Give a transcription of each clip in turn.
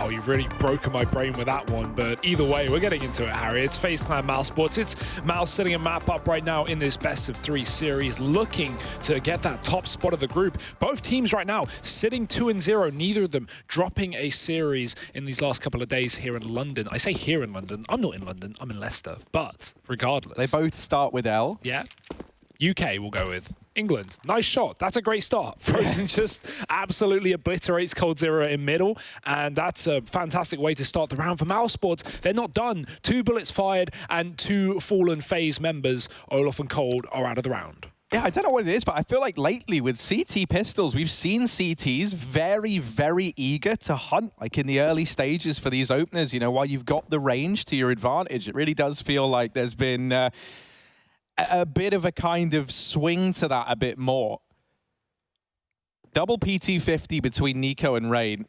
Wow, you've really broken my brain with that one. But either way, we're getting into it, Harry. It's FaZe Clan mousesports. It's Mouse sitting a map up right now in this best of 3 series, looking to get that top spot of the group. Both teams right now sitting 2-0, neither of them dropping a series in these last couple of days here in London. I say here in London. I'm not in London. I'm in Leicester. But regardless. They both start with L. Yeah. UK we'll go with. England, nice shot. That's a great start. FaZe just absolutely obliterates coldzera in middle, and that's a fantastic way to start the round for mousesports. They're not done. 2 bullets fired, and 2 fallen FaZe members, Olaf and Cold, are out of the round. Yeah, I don't know what it is, but I feel like lately with CT pistols, we've seen CTs very, very eager to hunt, like in the early stages for these openers. You know, while you've got the range to your advantage, it really does feel like there's been a bit of a kind of swing to that a bit more. Double PT50 between Nico and Rain.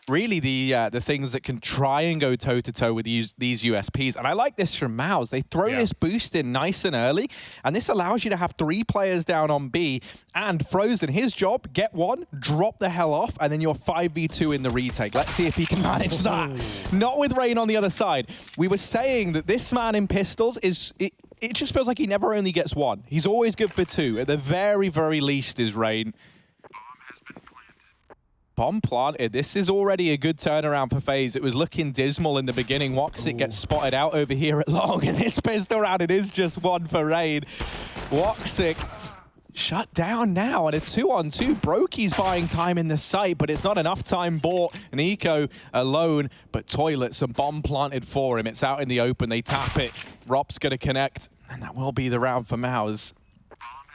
Really the things that can try and go toe-to-toe with these USPs. And I like this from Mouse. They throw this boost in nice and early, and this allows you to have 3 players down on B. And Frozen, his job, get 1, drop the hell off, and then you're 5v2 in the retake. Let's see if he can manage that. Not with Rain on the other side. We were saying that this man in pistols is... It just feels like he never only gets 1. He's always good for 2. At the very, very least is Rain. Bomb planted. This is already a good turnaround for FaZe. It was looking dismal in the beginning. Woxic gets spotted out over here at long, and this pistol round, it is just 1 for Rain. Woxic shut down now, and a 2-on-2. Brokey's buying time in the site, but it's not enough time bought. Nico alone, but Toilets and bomb planted for him. It's out in the open. They tap it. Rop's going to connect, and that will be the round for Mouse.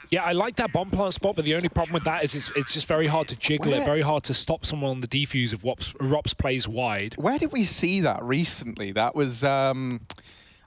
Yeah, I like that bomb plant spot, but the only problem with that is it's just very hard to jiggle it, very hard to stop someone on the defuse if Rops plays wide. Where did we see that recently? That was, I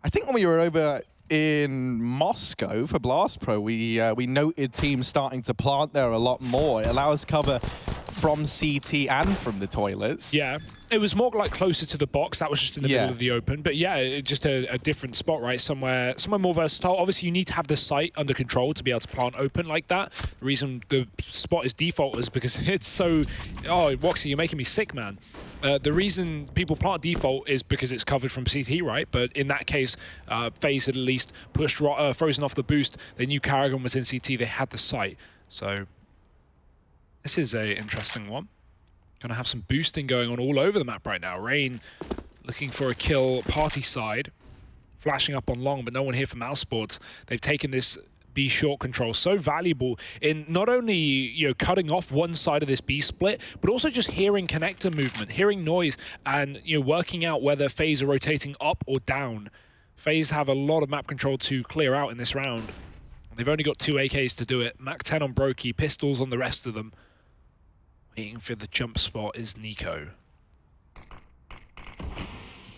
think when we were over in Moscow for Blast Pro, we noted teams starting to plant there a lot more. It allows cover from CT and from the toilets. Yeah, it was more like closer to the box. That was just in the middle of the open. But yeah, just a different spot, right? Somewhere more versatile. Obviously, you need to have the site under control to be able to plant open like that. The reason the spot is default is because it's so... Oh, Woxy, you're making me sick, man. The reason people plant default is because it's covered from CT, right? But in that case, FaZe had at least pushed Frozen off the boost. They knew Karrigan was in CT. They had the site. So this is a interesting one. Gonna have some boosting going on all over the map right now. Rain looking for a kill party side. Flashing up on long, but no one here for mousesports. They've taken this B short control, so valuable in not only, you know, cutting off one side of this B split, but also just hearing connector movement, hearing noise, and, you know, working out whether FaZe are rotating up or down. FaZe have a lot of map control to clear out in this round. They've only got 2 AKs to do it. Mac 10 on Brokey, pistols on the rest of them. Waiting for the jump spot is Nico.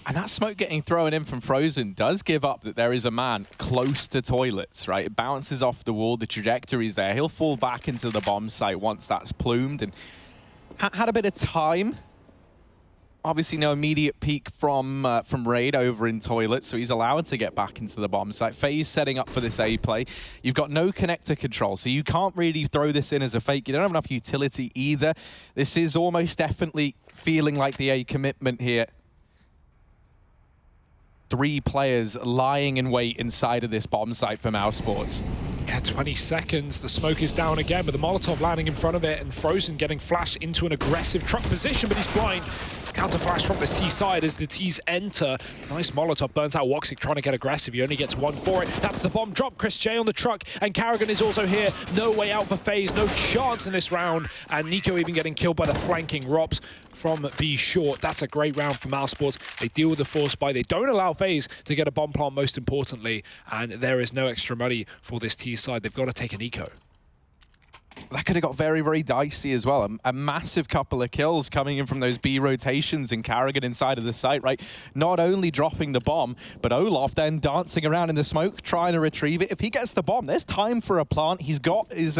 And that smoke getting thrown in from Frozen does give up that there is a man close to toilets, right? It bounces off the wall, the trajectory's there. He'll fall back into the bomb site once that's plumed, and had a bit of time. Obviously no immediate peek from Raid over in toilets, so he's allowed to get back into the bomb site. FaZe setting up for this A play. You've got no connector control, so you can't really throw this in as a fake. You don't have enough utility either. This is almost definitely feeling like the A commitment here. 3 players lying in wait inside of this bomb site for mousesports. Yeah, 20 seconds. The smoke is down again, but the Molotov landing in front of it, and Frozen getting flashed into an aggressive truck position, but he's blind. Counter flash from the T side as the T's enter. Nice Molotov burns out Woxic trying to get aggressive. He only gets 1 for it. That's the bomb drop. Chris J on the truck, and Karrigan is also here. No way out for FaZe. No chance in this round. And Nico even getting killed by the flanking Rops from B short. That's a great round for mousesports. They deal with the force buy. They don't allow FaZe to get a bomb plant, most importantly. And there is no extra money for this T side. They've got to take an eco. That could have got very, very dicey as well. A massive couple of kills coming in from those B rotations and Karrigan inside of the site, right? Not only dropping the bomb, but Olaf then dancing around in the smoke, trying to retrieve it. If he gets the bomb, there's time for a plant. He's got his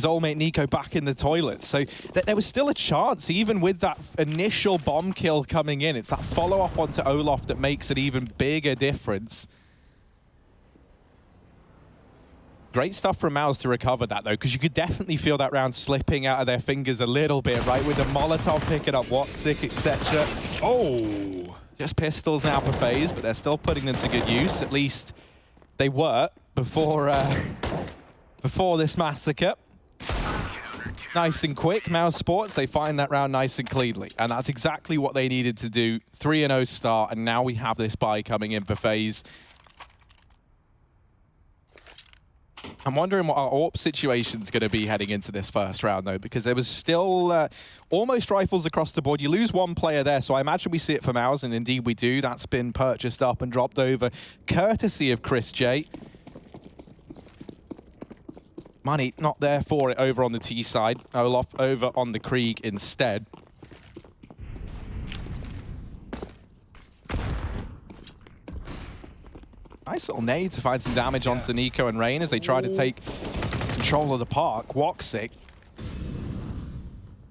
old mate Nico back in the toilet. So there was still a chance, even with that initial bomb kill coming in. It's that follow-up onto Olaf that makes an even bigger difference. Great stuff from Mouse to recover that, though, because you could definitely feel that round slipping out of their fingers a little bit, right? With the Molotov picking up Woxic, etc. Oh! Just pistols now for FaZe, but they're still putting them to good use. At least they were before before this massacre. Nice and quick. mousesports, they find that round nice and cleanly. And that's exactly what they needed to do. 3-0 start, and now we have this bye coming in for FaZe. I'm wondering what our AWP situation's going to be heading into this first round, though, because there was still almost rifles across the board. You lose one player there, so I imagine we see it for Mouse, and indeed we do. That's been purchased up and dropped over, courtesy of Chris J. Money not there for it over on the T side. Olaf over on the Krieg instead. Nice little nade to find some damage onto Nico and Rain as they try to take control of the park. Woxic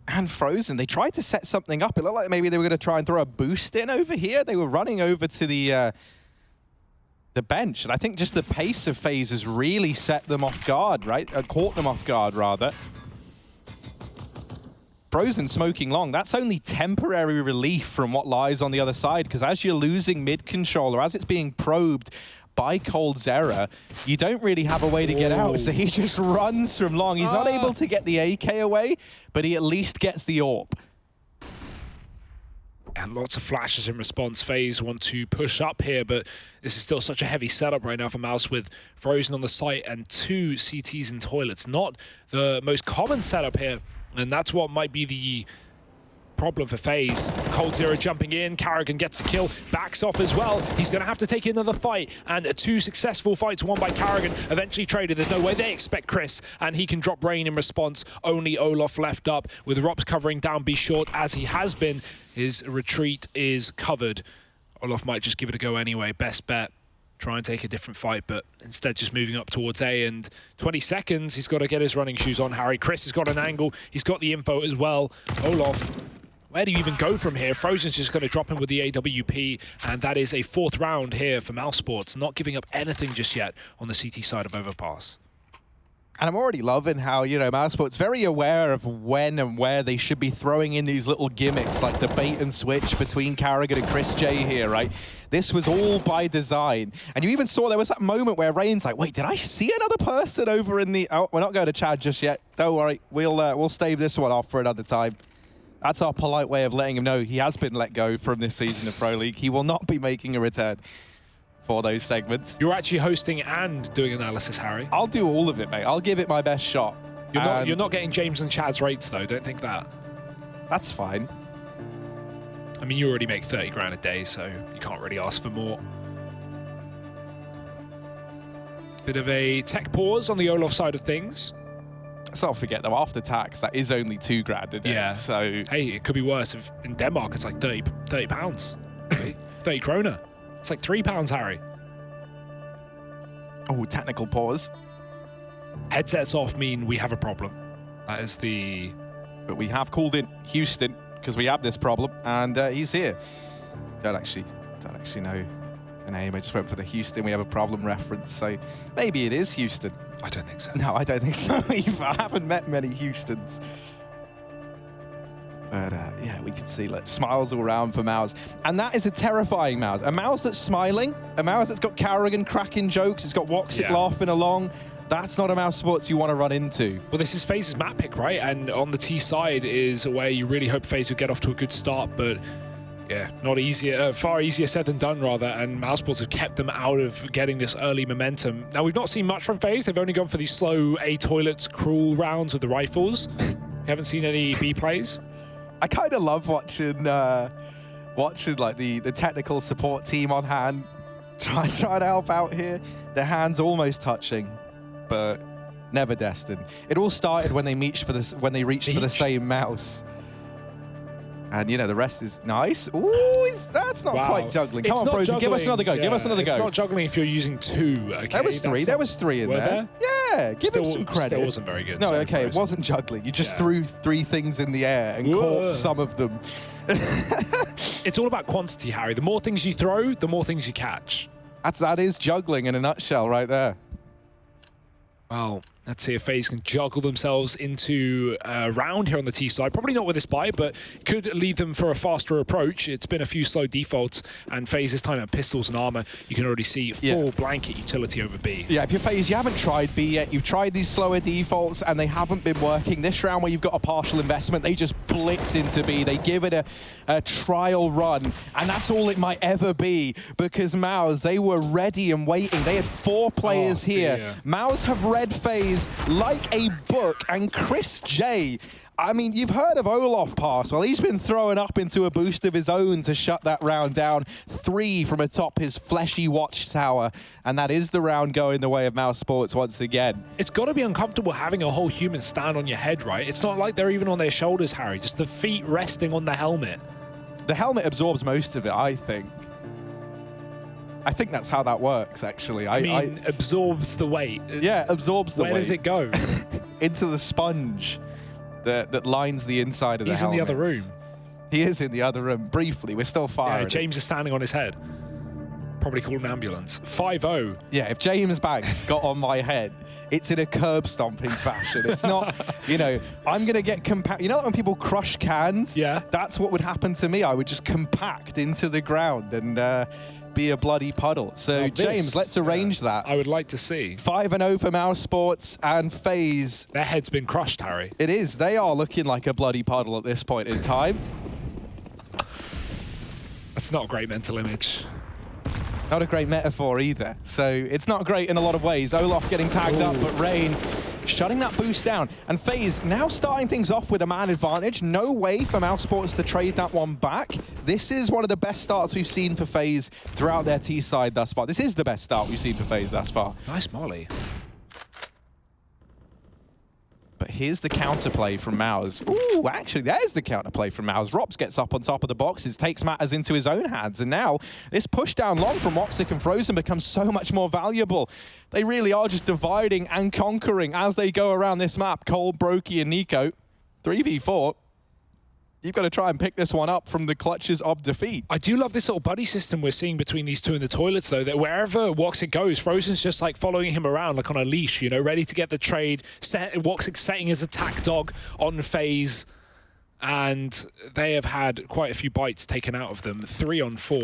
and Frozen, they tried to set something up. It looked like maybe they were going to try and throw a boost in over here. They were running over to the bench, and I think just the pace of FaZe has really set them off guard, right? Caught them off guard, rather. Frozen smoking long, that's only temporary relief from what lies on the other side, because as you're losing mid-control, or as it's being probed by coldzera, you don't really have a way to get out, so he just runs from long. He's not able to get the AK away, but he at least gets the AWP. And lots of flashes in response. FaZe want to push up here, but this is still such a heavy setup right now for Mouse with Frozen on the site and 2 CTs in toilets. Not the most common setup here, and that's what might be the problem for FaZe. coldzera jumping in, Karrigan gets a kill, backs off as well. He's going to have to take another fight, and 2 successful fights won by Karrigan, eventually traded. There's no way they expect Chris, and he can drop Rain in response. Only Olaf left up, with Rops covering down B short as he has been. His retreat is covered. Olaf might just give it a go anyway. Best bet. Try and take a different fight, but instead just moving up towards A, and 20 seconds, he's got to get his running shoes on, Harry. Chris has got an angle, he's got the info as well. Olaf, where do you even go from here? Frozen's just going to drop him with the AWP, and that is a 4th round here for mousesports, not giving up anything just yet on the CT side of Overpass. And I'm already loving how, you know, mousesports very aware of when and where they should be throwing in these little gimmicks, like the bait and switch between Karrigan and Chris J here, right? This was all by design. And you even saw there was that moment where Rain's like, wait, did I see another person over in the... Oh, we're not going to Chad just yet. Don't worry. We'll stave this one off for another time. That's our polite way of letting him know he has been let go from this season of Pro League. He will not be making a return for those segments. You're actually hosting and doing analysis, Harry. I'll do all of it, mate. I'll give it my best shot. You're not getting James and Chad's rates, though. Don't think that. That's fine. I mean, you already make 30 grand a day, so you can't really ask for more. Bit of a tech pause on the Olaf side of things. Let's not forget, though, after tax, that is only 2 grand a day. Yeah. So, hey, it could be worse if in Denmark it's like 30 pounds. 30 kroner. It's like £3, Harry. Oh, technical pause. Headsets off mean we have a problem. That is the... But we have called in Houston because we have this problem, and he's here. Don't actually know the name. I just went for the Houston we have a problem reference, so maybe it is Houston. I don't think so. No, I don't think so either. I haven't met many Houstons. But yeah, we can see like smiles all around for Mouse. And that is a terrifying Mouse. A Mouse that's smiling, a Mouse that's got Karrigan cracking jokes, it's got Woxic laughing along. That's not a mousesports you want to run into. Well, this is FaZe's map pick, right? And on the T side is where you really hope FaZe will get off to a good start, but yeah, not easier, far easier said than done, rather, and mousesports have kept them out of getting this early momentum. Now, we've not seen much from FaZe. They've only gone for these slow A-toilets cruel rounds with the rifles. We haven't seen any B plays. I kind of love watching like the technical support team on hand try to help out here. Their hands almost touching, but never destined. It all started when they reached for the same mouse. And, you know, the rest is nice. Ooh, that's not quite juggling. Come on, Frozen, juggling. give us another go. Yeah, give us another go. It's not juggling if you're using 2. Okay, there was 3. There was 3 in there. Yeah, give him some credit. Still wasn't very good. No, okay, it wasn't juggling. You just threw 3 things in the air and caught some of them. It's all about quantity, Harry. The more things you throw, the more things you catch. That is juggling in a nutshell right there. Well, let's see if FaZe can juggle themselves into a round here on the T side. Probably not with this buy, but could lead them for a faster approach. It's been a few slow defaults, and FaZe this time at pistols and armor. You can already see full blanket utility over B. Yeah, if you're FaZe, you haven't tried B yet. You've tried these slower defaults, and they haven't been working. This round where you've got a partial investment, they just blitz into B. They give it a trial run, and that's all it might ever be, because Mouse, they were ready and waiting. They had 4 players here. Mouse have read FaZe like a book, and Chris J, I mean, you've heard of Overpass. Well, he's been throwing up into a boost of his own to shut that round down. 3 from atop his fleshy watchtower, and that is the round going the way of mousesports once again. It's got to be uncomfortable having a whole human stand on your head, right? It's not like they're even on their shoulders, Harry. Just the feet resting on the helmet. The helmet absorbs most of it, I think. I think that's how that works, actually. I mean, absorbs the weight. Yeah, absorbs the weight. Where does it go? Into the sponge that lines the inside of the helmet. He's in the other room. He is in the other room, briefly. We're still firing. Yeah, James is standing on his head. Probably call an ambulance. 5-0. Yeah, if James Banks got on my head, it's in a curb stomping fashion. It's not, you know, I'm going to get compact. You know when people crush cans? Yeah. That's what would happen to me. I would just compact into the ground and be a bloody puddle. So, James, let's arrange that. I would like to see. 5-0 for mousesports and FaZe. Their head's been crushed, Harry. It is. They are looking like a bloody puddle at this point in time. That's not a great mental image. Not a great metaphor either. So it's not great in a lot of ways. Olaf getting tagged up, but Rain shutting that boost down. And FaZe now starting things off with a man advantage. No way for mousesports to trade that one back. This is one of the best starts we've seen for FaZe throughout their T side thus far. This is the best start we've seen for FaZe thus far. Nice molly. But here's the counterplay from Mouse. Ooh, actually, there's the counterplay from Mouse. Rops gets up on top of the boxes, takes matters into his own hands, and now this push down long from Woxic and Frozen becomes so much more valuable. They really are just dividing and conquering as they go around this map. Cole, Brokey, and Nico, 3v4. You've got to try and pick this one up from the clutches of defeat. I do love this little buddy system we're seeing between these two in the toilets, though, that wherever Woxic goes, Frozen's just like following him around like on a leash, you know, ready to get the trade. Woxic setting his attack dog on FaZe, and they have had quite a few bites taken out of them. 3 on 4,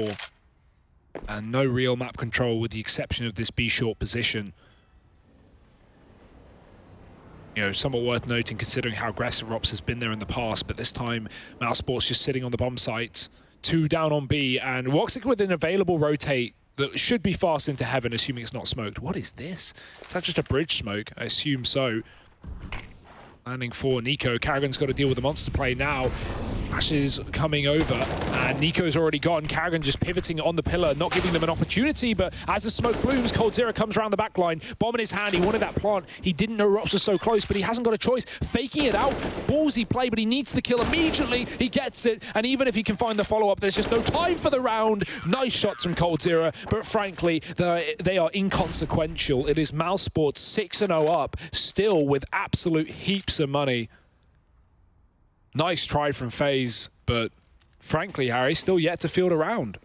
and no real map control with the exception of this B short position. You know, somewhat worth noting considering how aggressive Rops has been there in the past, but this time mousesports just sitting on the bomb site, 2 down on B, and Woxic with an available rotate that should be fast into heaven, assuming it's not smoked. What is this? Is that just a bridge smoke? I assume so. Landing for Nico. Karrigan's got to deal with the monster play now. Flash is coming over, and Nico's already gone. Karrigan just pivoting on the pillar, not giving them an opportunity, but as the smoke blooms, coldzera comes around the back line. Bomb in his hand, he wanted that plant. He didn't know Rops was so close, but he hasn't got a choice. Faking it out, ballsy play, but he needs the kill immediately. He gets it, and even if he can find the follow-up, there's just no time for the round. Nice shots from coldzera, but frankly, they are inconsequential. It is mousesports 6-0 up, still with absolute heaps of money. Nice try from FaZe, but frankly, Harry, still yet to field a round.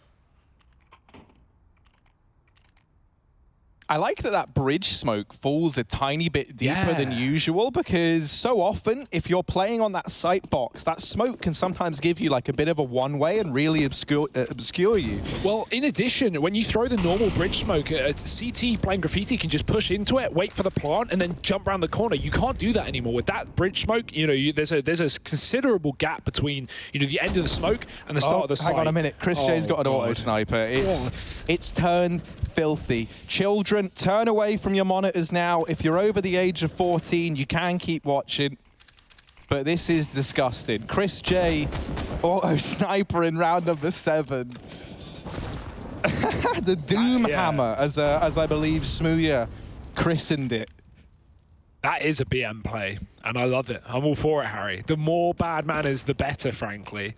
I like that bridge smoke falls a tiny bit deeper than usual, because so often, if you're playing on that sight box, that smoke can sometimes give you like a bit of a one-way and really obscure you. Well, in addition, when you throw the normal bridge smoke, CT playing Graffiti can just push into it, wait for the plant, and then jump around the corner. You can't do that anymore. With that bridge smoke, you know, there's a considerable gap between, you know, the end of the smoke and the start of the sight. Hang on a minute. Chris J's got an auto sniper. It's turned filthy. Children, turn away from your monitors now. If you're over the age of 14, you can keep watching. But this is disgusting. Chris J, auto sniper in round number 7. The Doom Hammer, as I believe Smooya christened it. That is a BM play, and I love it. I'm all for it, Harry. The more bad manners, the better, frankly.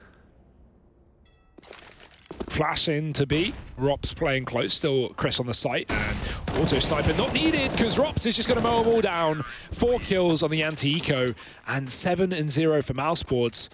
Flash in to B. Rops playing close, still Chris on the site, and auto sniper not needed because Rops is just going to mow them all down. 4 kills on the anti-eco, and 7-0 for mousesports.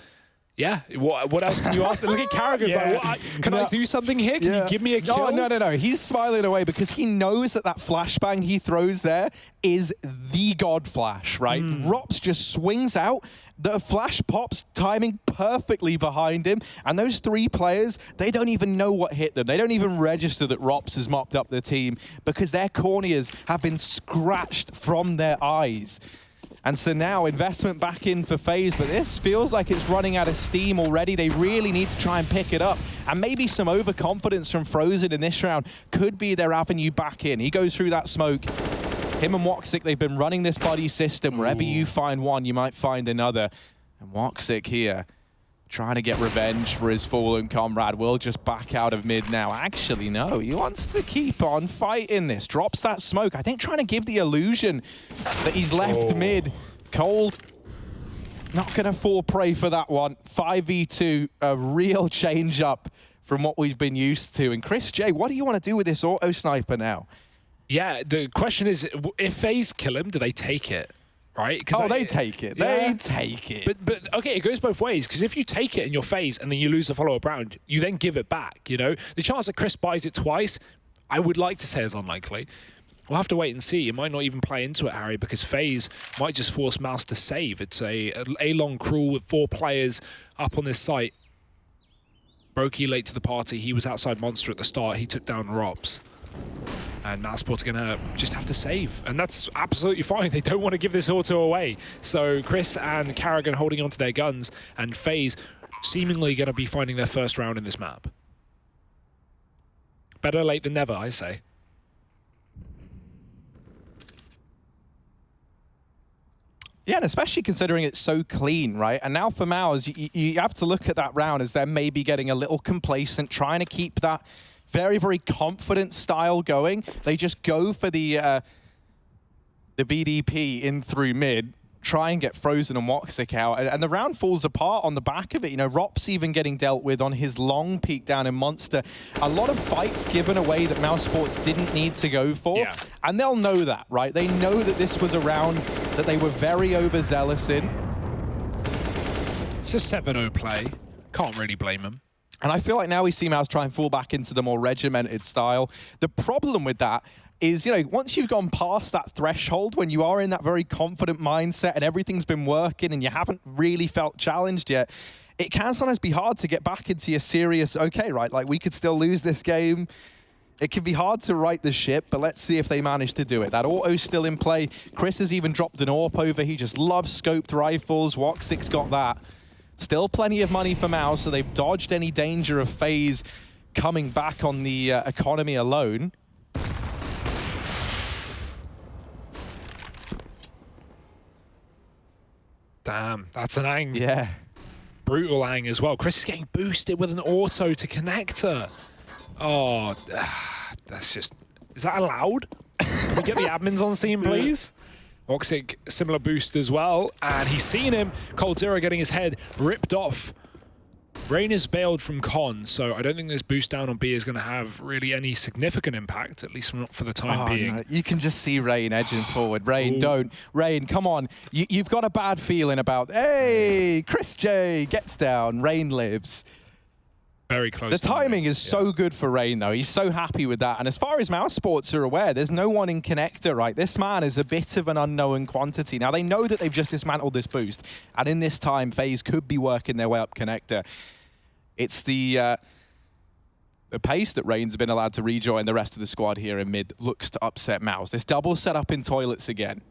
Yeah, what else can you ask? Look at Carragher. Yeah. Like, can I do something here? Can you give me a kill? No. He's smiling away because he knows that flashbang he throws there is the god flash, right? Rops just swings out. The flash pops, timing perfectly behind him. And those 3 players, they don't even know what hit them. They don't even register that Rops has mopped up the team because their corneas have been scratched from their eyes. And so now investment back in for FaZe, but this feels like it's running out of steam already. They really need to try and pick it up. And maybe some overconfidence from Frozen in this round could be their avenue back in. He goes through that smoke. Him and Woxic, they've been running this buddy system. Wherever you find one, you might find another. And Woxic here, trying to get revenge for his fallen comrade, will just back out of mid now. Actually, no, he wants to keep on fighting this. Drops that smoke. I think trying to give the illusion that he's left mid. Cold, not going to fall prey for that one. 5v2, a real change up from what we've been used to. And Chris J, what do you want to do with this auto sniper now? Yeah, the question is, if FaZe kill him, do they take it? Right? Oh, they take it. Yeah. They take it. But okay, it goes both ways, because if you take it in your FaZe and then you lose the follow-up round, you then give it back, you know? The chance that Chris buys it twice, I would like to say is unlikely. We'll have to wait and see. It might not even play into it, Harry, because FaZe might just force Mouse to save. It's a long crawl with 4 players up on this site. Brokey late to the party. He was outside Monster at the start. He took down Rops. And mousesports are going to just have to save. And that's absolutely fine. They don't want to give this auto away. So Chris and Carragher holding onto their guns, and FaZe seemingly going to be finding their first round in this map. Better late than never, I say. Yeah, and especially considering it's so clean, right? And now for Mouse, you have to look at that round as they're maybe getting a little complacent, trying to keep that very, very confident style going. They just go for the BDP in through mid, try and get Frozen and Woxic out, and the round falls apart on the back of it. You know, Rops even getting dealt with on his long peek down in Monster. A lot of fights given away that mousesports didn't need to go for, and they'll know that, right? They know that this was a round that they were very overzealous in. It's a 7-0 play. Can't really blame them. And I feel like now we see Mouse try and fall back into the more regimented style. The problem with that is, you know, once you've gone past that threshold, when you are in that very confident mindset and everything's been working and you haven't really felt challenged yet, it can sometimes be hard to get back into your serious, okay, right, like we could still lose this game. It can be hard to right the ship, but let's see if they manage to do it. That auto's still in play. Chris has even dropped an AWP over. He just loves scoped rifles. Woxic's got that. Still plenty of money for Mouse, so they've dodged any danger of FaZe coming back on the economy alone. Damn, that's an ang. Yeah. Brutal ang as well. Chris is getting boosted with an auto to connector. Oh, that's just... Is that allowed? Can we get the admins on scene, please? Woxic, similar boost as well, and he's seen him. Cold Zero getting his head ripped off. Rain is bailed from Con, so I don't think this boost down on B is going to have really any significant impact, at least not for the time being. No. You can just see Rain edging forward. Rain, don't. Rain, come on. You've got a bad feeling about, hey, Chris J gets down, Rain lives. Very close. The timing is so good for Rain, though. He's so happy with that. And as far as mousesports are aware, there's no one in connector, right? This man is a bit of an unknown quantity. Now, they know that they've just dismantled this boost. And in this time, FaZe could be working their way up connector. It's the pace that Rain's been allowed to rejoin the rest of the squad here in mid looks to upset Mouse. This double setup in toilets again.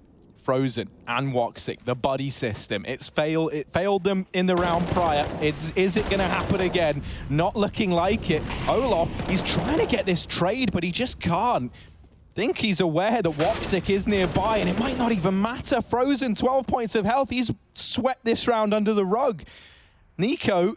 Frozen and Woxic, the buddy system. It failed them in the round prior. Is it going to happen again? Not looking like it. Olof, he's trying to get this trade, but he just can't. Think he's aware that Woxic is nearby, and it might not even matter. Frozen, 12 points of health. He's swept this round under the rug. Nico,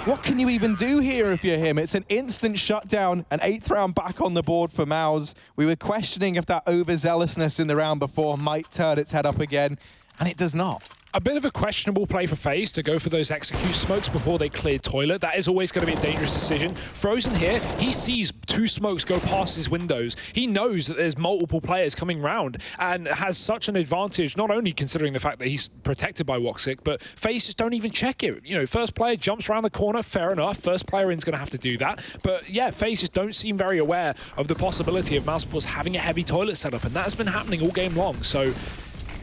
what can you even do here if you're him? It's an instant shutdown, an 8th round back on the board for Mouse. We were questioning if that overzealousness in the round before might turn its head up again, and it does not. A bit of a questionable play for FaZe to go for those execute smokes before they clear toilet. That is always going to be a dangerous decision. Frozen here, he sees 2 smokes go past his windows. He knows that there's multiple players coming round and has such an advantage, not only considering the fact that he's protected by Woxic, but FaZe just don't even check it. You know, first player jumps around the corner, fair enough. First player in's going to have to do that. But yeah, FaZe just don't seem very aware of the possibility of mousesports having a heavy toilet setup, and that has been happening all game long. So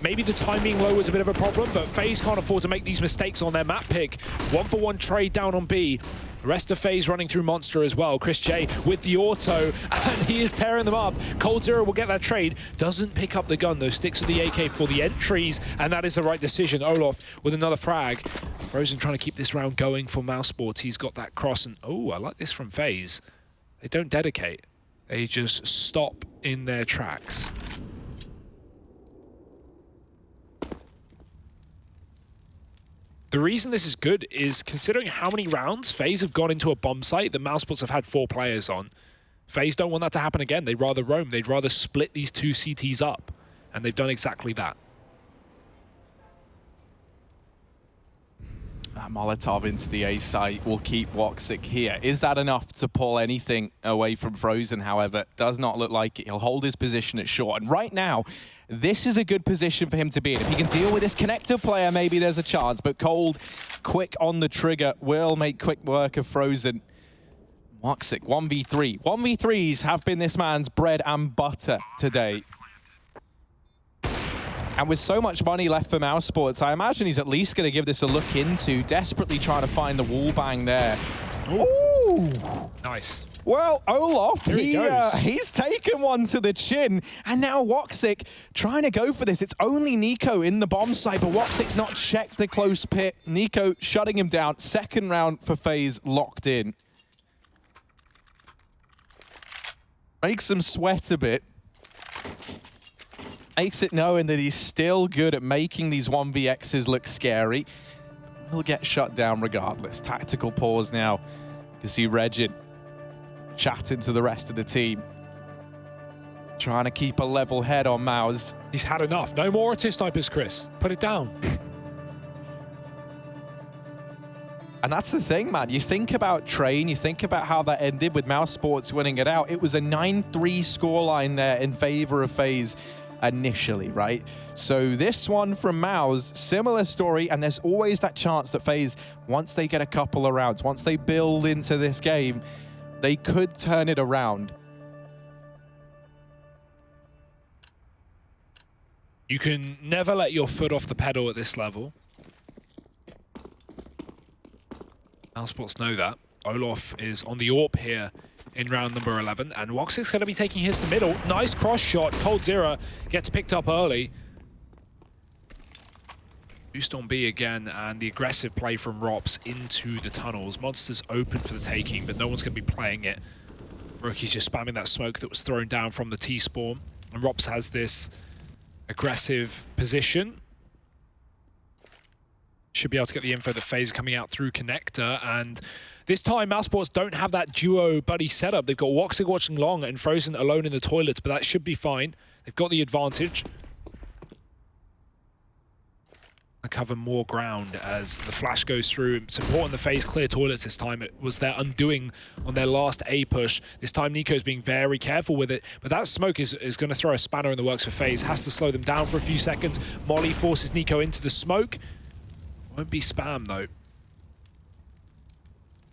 maybe the time being low was a bit of a problem, but FaZe can't afford to make these mistakes on their map pick. 1-for-1 trade down on B. The rest of FaZe running through Monster as well. Chris J with the auto, and he is tearing them up. coldzera will get that trade. Doesn't pick up the gun, though. Sticks with the AK for the entries, and that is the right decision. Olaf with another frag. Frozen trying to keep this round going for mousesports. He's got that cross, and oh, I like this from FaZe. They don't dedicate. They just stop in their tracks. The reason this is good is considering how many rounds FaZe have gone into a bomb site that mousesports have had 4 players on. FaZe don't want that to happen again. They'd rather roam. They'd rather split these 2 CTs up. And they've done exactly that. Molotov into the A site will keep Woxic here. Is that enough to pull anything away from Frozen, however? Does not look like it. He'll hold his position at short. And right now, this is a good position for him to be in. If he can deal with this connector player, maybe there's a chance. But Cold, quick on the trigger, will make quick work of Frozen. Woxic, 1v3. 1v3s have been this man's bread and butter today. And with so much money left for mousesports, I imagine he's at least going to give this a look into, desperately trying to find the wall bang there. Ooh! Nice. Well, Olaf, he's taken one to the chin, and now Woxic trying to go for this. It's only Nico in the bomb site, but Woxic's not checked the close pit. Nico shutting him down. Second round for FaZe locked in. Makes him sweat a bit. Makes it knowing that he's still good at making these 1vx's look scary. He'll get shut down regardless. Tactical pause now. You can see Regin chatting to the rest of the team. Trying to keep a level head on Mouse. He's had enough. No more auto snipers, Chris. Put it down. And that's the thing, man. You think about Train, you think about how that ended with mousesports winning it out. It was a 9-3 scoreline there in favor of FaZe initially, right? So this one from Mouse, similar story, and there's always that chance that FaZe, once they get a couple of rounds, once they build into this game, they could turn it around. You can never let your foot off the pedal at this level. mousesports know that. Olaf is on the AWP here in round number 11, and Woxic's going to be taking his to middle. Nice cross shot. coldzera gets picked up early. Boost on B again, and the aggressive play from Rops into the tunnels. Monster's open for the taking, but no one's going to be playing it. Rookie's just spamming that smoke that was thrown down from the T-spawn, and Rops has this aggressive position. Should be able to get the info that FaZe are coming out through connector, and this time mousesports don't have that duo buddy setup. They've got Woxic watching long and Frozen alone in the toilets, but that should be fine. They've got the advantage. I cover more ground as the flash goes through. It's important the FaZe clear toilets this time. It was their undoing on their last A push. This time Nico's being very careful with it, but that smoke is going to throw a spanner in the works for FaZe. Has to slow them down for a few seconds. Molly forces Nico into the smoke. Won't be spam though.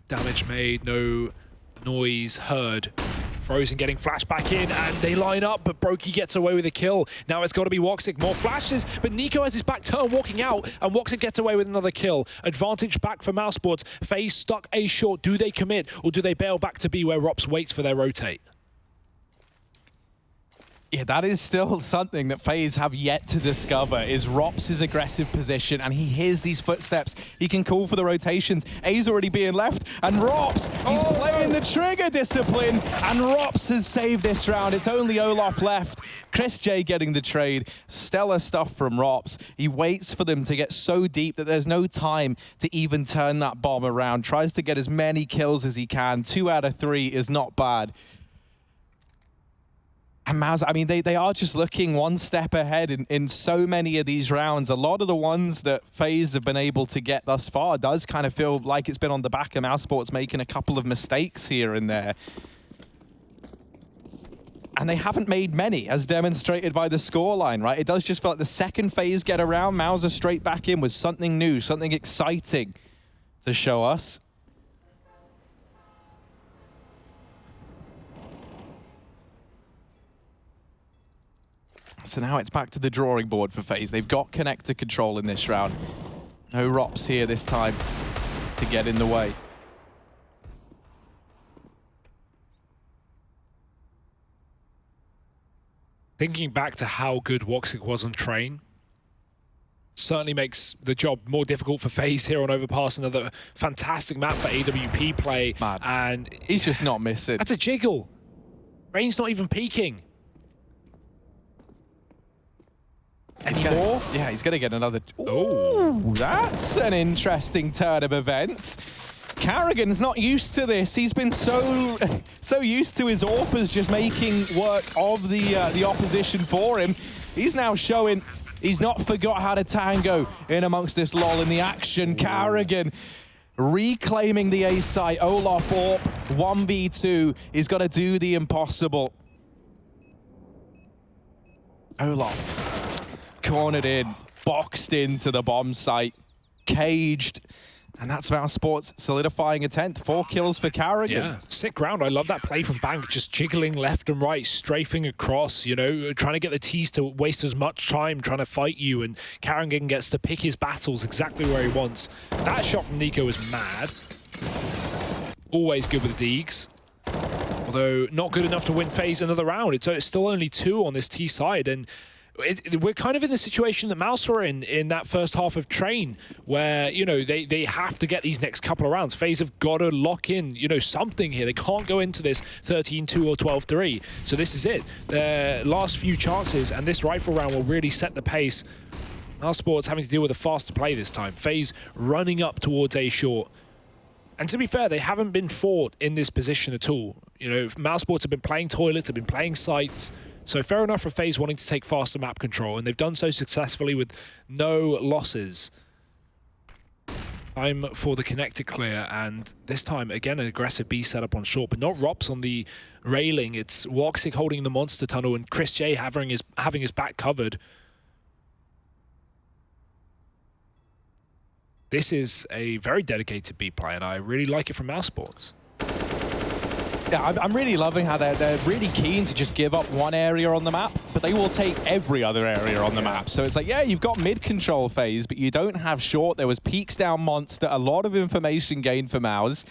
Damage made, no noise heard. Frozen getting flashed back in, and they line up, but Brokey gets away with a kill. Now it's got to be Woxic. More flashes, but Nico has his back turn walking out, and Woxic gets away with another kill. Advantage back for mousesports. FaZe stuck A short. Do they commit, or do they bail back to B where Rops waits for their rotate? Yeah, that is still something that FaZe have yet to discover, is Rops' aggressive position, and he hears these footsteps. He can call for the rotations. A's already being left, and Rops, he's playing the trigger discipline, and Rops has saved this round. It's only Olaf left. Chris J getting the trade. Stellar stuff from Rops. He waits for them to get so deep that there's no time to even turn that bomb around. Tries to get as many kills as he can. 2 out of 3 is not bad. And Mouse, I mean, they are just looking one step ahead in so many of these rounds. A lot of the ones that FaZe have been able to get thus far does kind of feel like it's been on the back of mousesports making a couple of mistakes here and there. And they haven't made many, as demonstrated by the scoreline, right? It does just feel like the second FaZe get around, Mauser straight back in with something new, something exciting to show us. So now it's back to the drawing board for FaZe. They've got connector control in this round. No ROPS here this time to get in the way. Thinking back to how good Woxic was on Train, certainly makes the job more difficult for FaZe here on Overpass. Another fantastic map for AWP play. Man, and he's just not missing. That's a jiggle. Rain's not even peeking. Anymore? Yeah, he's going to get another... Oh, that's an interesting turn of events. Karrigan's not used to this. He's been so used to his AWPers just making work of the opposition for him. He's now showing he's not forgot how to tango in amongst this lull in the action. Karrigan reclaiming the A site. Olaf AWP 1v2. He's got to do the impossible. Olaf cornered in, boxed into the bomb site, caged. And that's mousesports solidifying a 10th. 4 kills for Karrigan. yeah, sick round. I love that play from Bank, just jiggling left and right, strafing across, you know, trying to get the T's to waste as much time trying to fight you, and Karrigan gets to pick his battles exactly where he wants. That shot from Nico was mad. Always good with the Deegs. Although not good enough to win FaZe another round. It's still only 2 on this T side, and we're kind of in the situation that Mouse were in that first half of Train, where, you know, they have to get these next couple of rounds. FaZe have got to lock in, you know, something here. They can't go into this 13-2 or 12-3. So this is it. Their last few chances, and this rifle round will really set the pace. mousesports having to deal with a faster play this time. FaZe running up towards A short. And to be fair, they haven't been fought in this position at all. You know, mousesports have been playing toilets, have been playing sites. So fair enough for FaZe wanting to take faster map control, and they've done so successfully with no losses. Time for the connector clear, and this time, again, an aggressive B setup on short, but not ROPS on the railing. It's Woxic holding the monster tunnel, and Chris J having his back covered. This is a very dedicated B play, and I really like it from mousesports. Yeah, I'm really loving how they're really keen to just give up one area on the map, but they will take every other area on the map. So it's like, yeah, you've got mid-control phase, but you don't have short. There was peaks down monster, a lot of information gained for Mouse.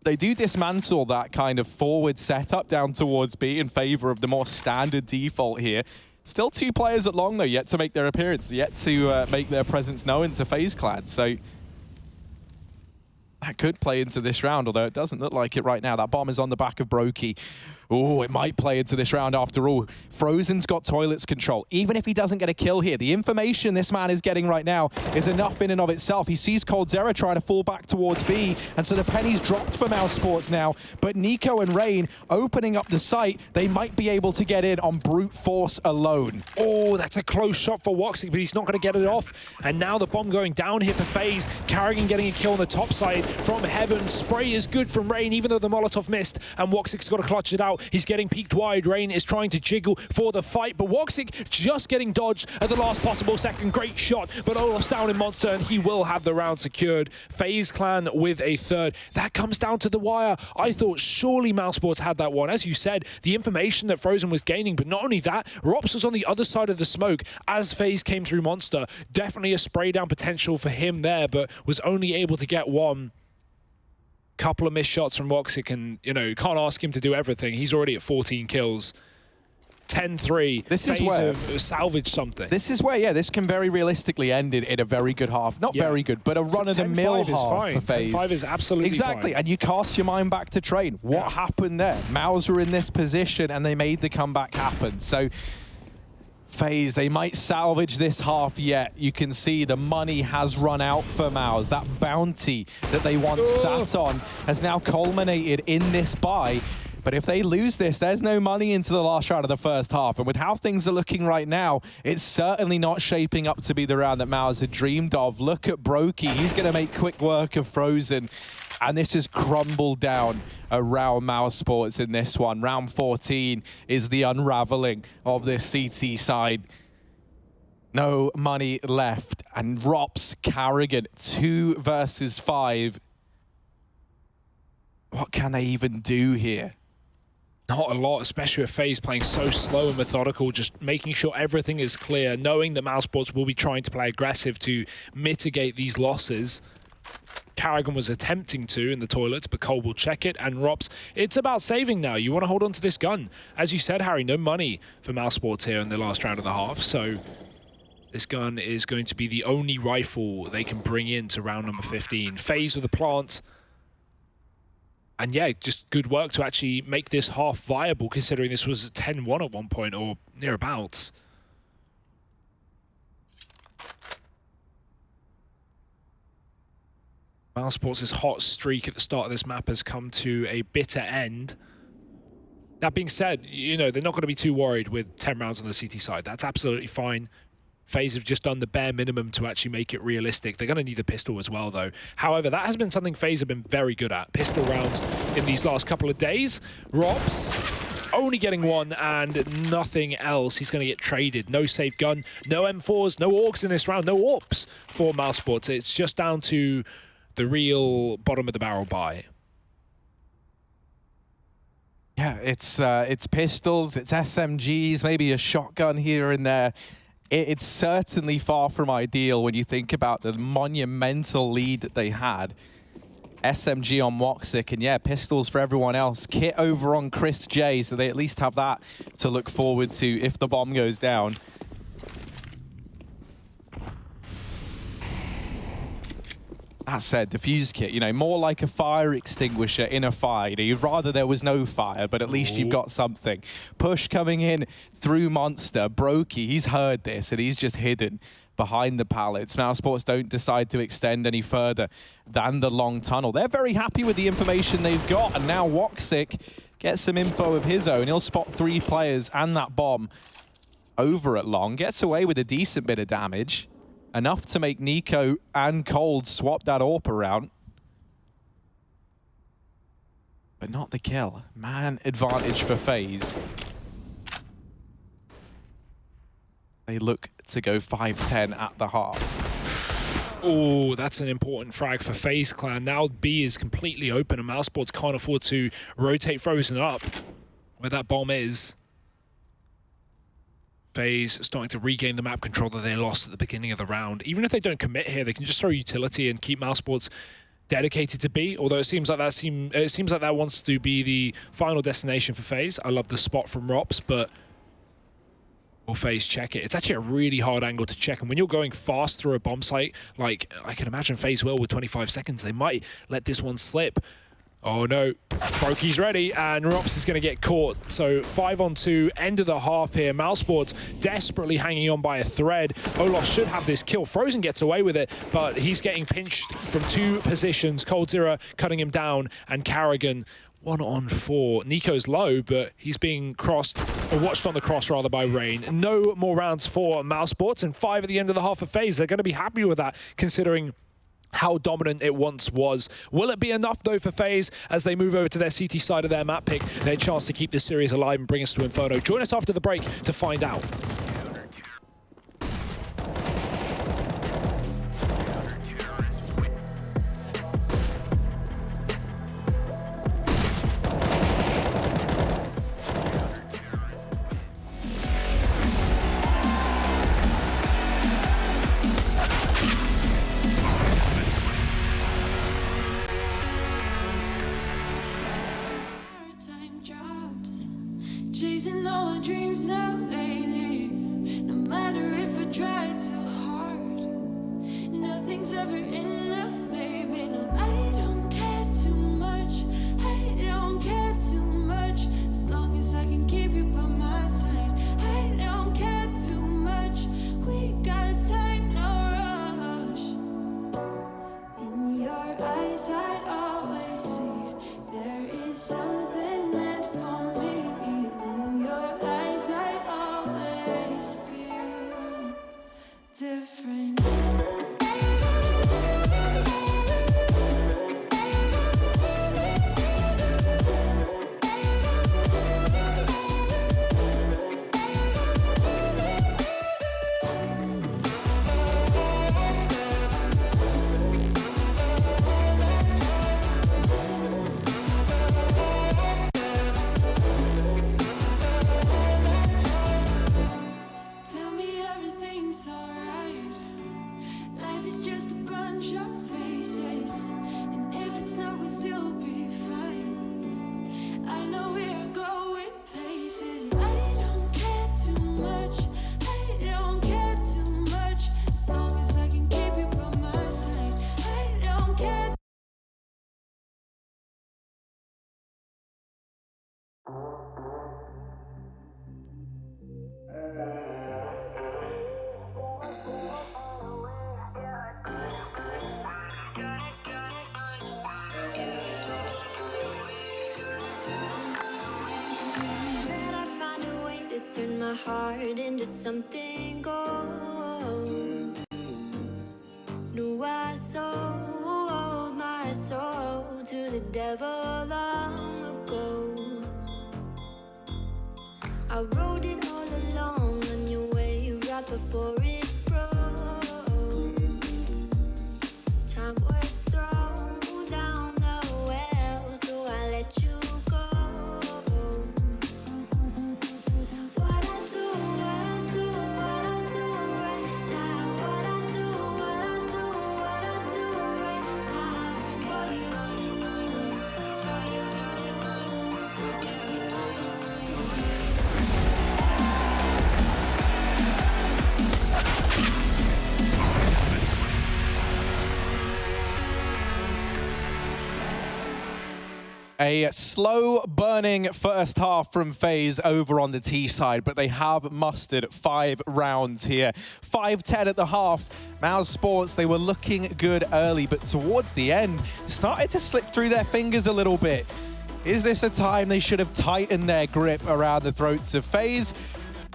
They do dismantle that kind of forward setup down towards B in favor of the more standard default here. Still 2 players at long, though, yet to make their appearance, yet to make their presence known to FaZe Clan. So that could play into this round, although it doesn't look like it right now. That bomb is on the back of Brokey. Oh, it might play into this round after all. Frozen's got toilets control. Even if he doesn't get a kill here, the information this man is getting right now is enough in and of itself. He sees coldzera trying to fall back towards B, and so the penny's dropped for mousesports now. But Nico and Rain opening up the site, they might be able to get in on brute force alone. Oh, that's a close shot for Woxic, but he's not going to get it off. And now the bomb going down here for FaZe. Karrigan getting a kill on the top side from Heaven. Spray is good from Rain, even though the Molotov missed, and Woxic's got to clutch it out. He's getting peeked wide. Rain is trying to jiggle for the fight, but Woxic just getting dodged at the last possible second. Great shot, but Olaf's down in monster, and he will have the round secured. FaZe Clan with a third. That comes down to the wire. I thought surely mousesports had that one. As you said, the information that Frozen was gaining, but not only that, ROPS was on the other side of the smoke as FaZe came through monster. Definitely a spray down potential for him there, but was only able to get one. Couple of missed shots from Woxic, and, you know, you can't ask him to do everything. He's already at 14 kills. 10-3. This is where salvaged something. This is where, yeah, this can very realistically end in a very good half. Not very good, but a run-of-the-mill half for FaZe. 10-5 is absolutely exactly, fine. And you cast your mind back to Train. What happened there? Mouse were in this position, and they made the comeback happen. So FaZe, they might salvage this half yet. You can see the money has run out for Mouse. That bounty that they once sat on has now culminated in this buy. But if they lose this, there's no money into the last round of the first half. And with how things are looking right now, it's certainly not shaping up to be the round that Mouse had dreamed of. Look at Brokey. He's going to make quick work of Frozen. And this has crumbled down around mousesports in this one. Round 14 is the unraveling of this CT side. No money left. And Rops, Carrigan, 2 versus 5. What can they even do here? Not a lot, especially with FaZe playing so slow and methodical, just making sure everything is clear, knowing that mousesports will be trying to play aggressive to mitigate these losses. Carrigan was attempting to in the toilets, but Cole will check it. And Rops, it's about saving now. You want to hold on to this gun. As you said, Harry, no money for mousesports here in the last round of the half, so this gun is going to be the only rifle they can bring into round number 15. FaZe with the plant. And yeah, just good work to actually make this half viable, considering this was 10-1 at one point, or nearabouts. mousesports' hot streak at the start of this map has come to a bitter end. That being said, you know, they're not going to be too worried with 10 rounds on the CT side. That's absolutely fine. FaZe have just done the bare minimum to actually make it realistic. They're going to need a pistol as well, though. However, that has been something FaZe have been very good at. Pistol rounds in these last couple of days. Rops only getting 1 and nothing else. He's going to get traded. No safe gun, no M4s, no AUGs in this round, no AWPs for mousesports. It's just down to the real bottom of the barrel buy. Yeah, it's pistols, it's SMGs, maybe a shotgun here and there. It's certainly far from ideal when you think about the monumental lead that they had. SMG on Woxic, and yeah, pistols for everyone else. Kit over on Chris J, so they at least have that to look forward to if the bomb goes down. That said, defuse kit, you know, more like a fire extinguisher in a fire. You'd rather there was no fire, but at least you've got something. Push coming in through Monster. Brokey, he's heard this, and he's just hidden behind the pallets. mousesports don't decide to extend any further than the long tunnel. They're very happy with the information they've got, and now Woxic gets some info of his own. He'll spot 3 players and that bomb over at long. Gets away with a decent bit of damage. Enough to make Nico and Cold swap that AWP around. But not the kill. Man advantage for FaZe. They look to go 5-10 at the half. Oh, that's an important frag for FaZe Clan. Now B is completely open and mousesports can't afford to rotate Frozen up where that bomb is. FaZe starting to regain the map control that they lost at the beginning of the round. Even if they don't commit here, they can just throw utility and keep mousesports dedicated to B. Although it seems like that wants to be the final destination for FaZe. I love the spot from Rops, but will FaZe check it? It's actually a really hard angle to check, and when you're going fast through a bomb site, like I can imagine FaZe will with 25 seconds, they might let this one slip. Oh no, Brokey's ready, and Rops is going to get caught. So 5-on-2, end of the half here. mousesports desperately hanging on by a thread. Olof should have this kill. Frozen gets away with it, but he's getting pinched from 2 positions. coldzera cutting him down, and Carrigan 1-on-4. Nico's low, but he's being crossed, or watched on the cross rather, by Rain. No more rounds for mousesports, and 5 at the end of the half of FaZe. They're going to be happy with that, considering how dominant it once was. Will it be enough, though, for FaZe as they move over to their CT side of their map pick? Their chance to keep this series alive and bring us to Inferno. Join us after the break to find out. Chasing all my dreams now lately. No matter if I try too hard, nothing's ever enough, baby. No, I don't care too much. I don't care too much. As long as I can keep you by my side. I don't care too much. We got time, no rush. In your eyes, I always see there is something meant for my heart into something gold. Knew I sold my soul to the devil long ago. I rode it all along on your wave right before it broke. Time was thrown down the well, so I let you go. What I do right now. What I do right now for you, for you. A slow-burning first half from FaZe over on the T side, but they have mustered 5 rounds here. 5-10 at the half. mousesports, they were looking good early, but towards the end, started to slip through their fingers a little bit. Is this a time they should have tightened their grip around the throats of FaZe?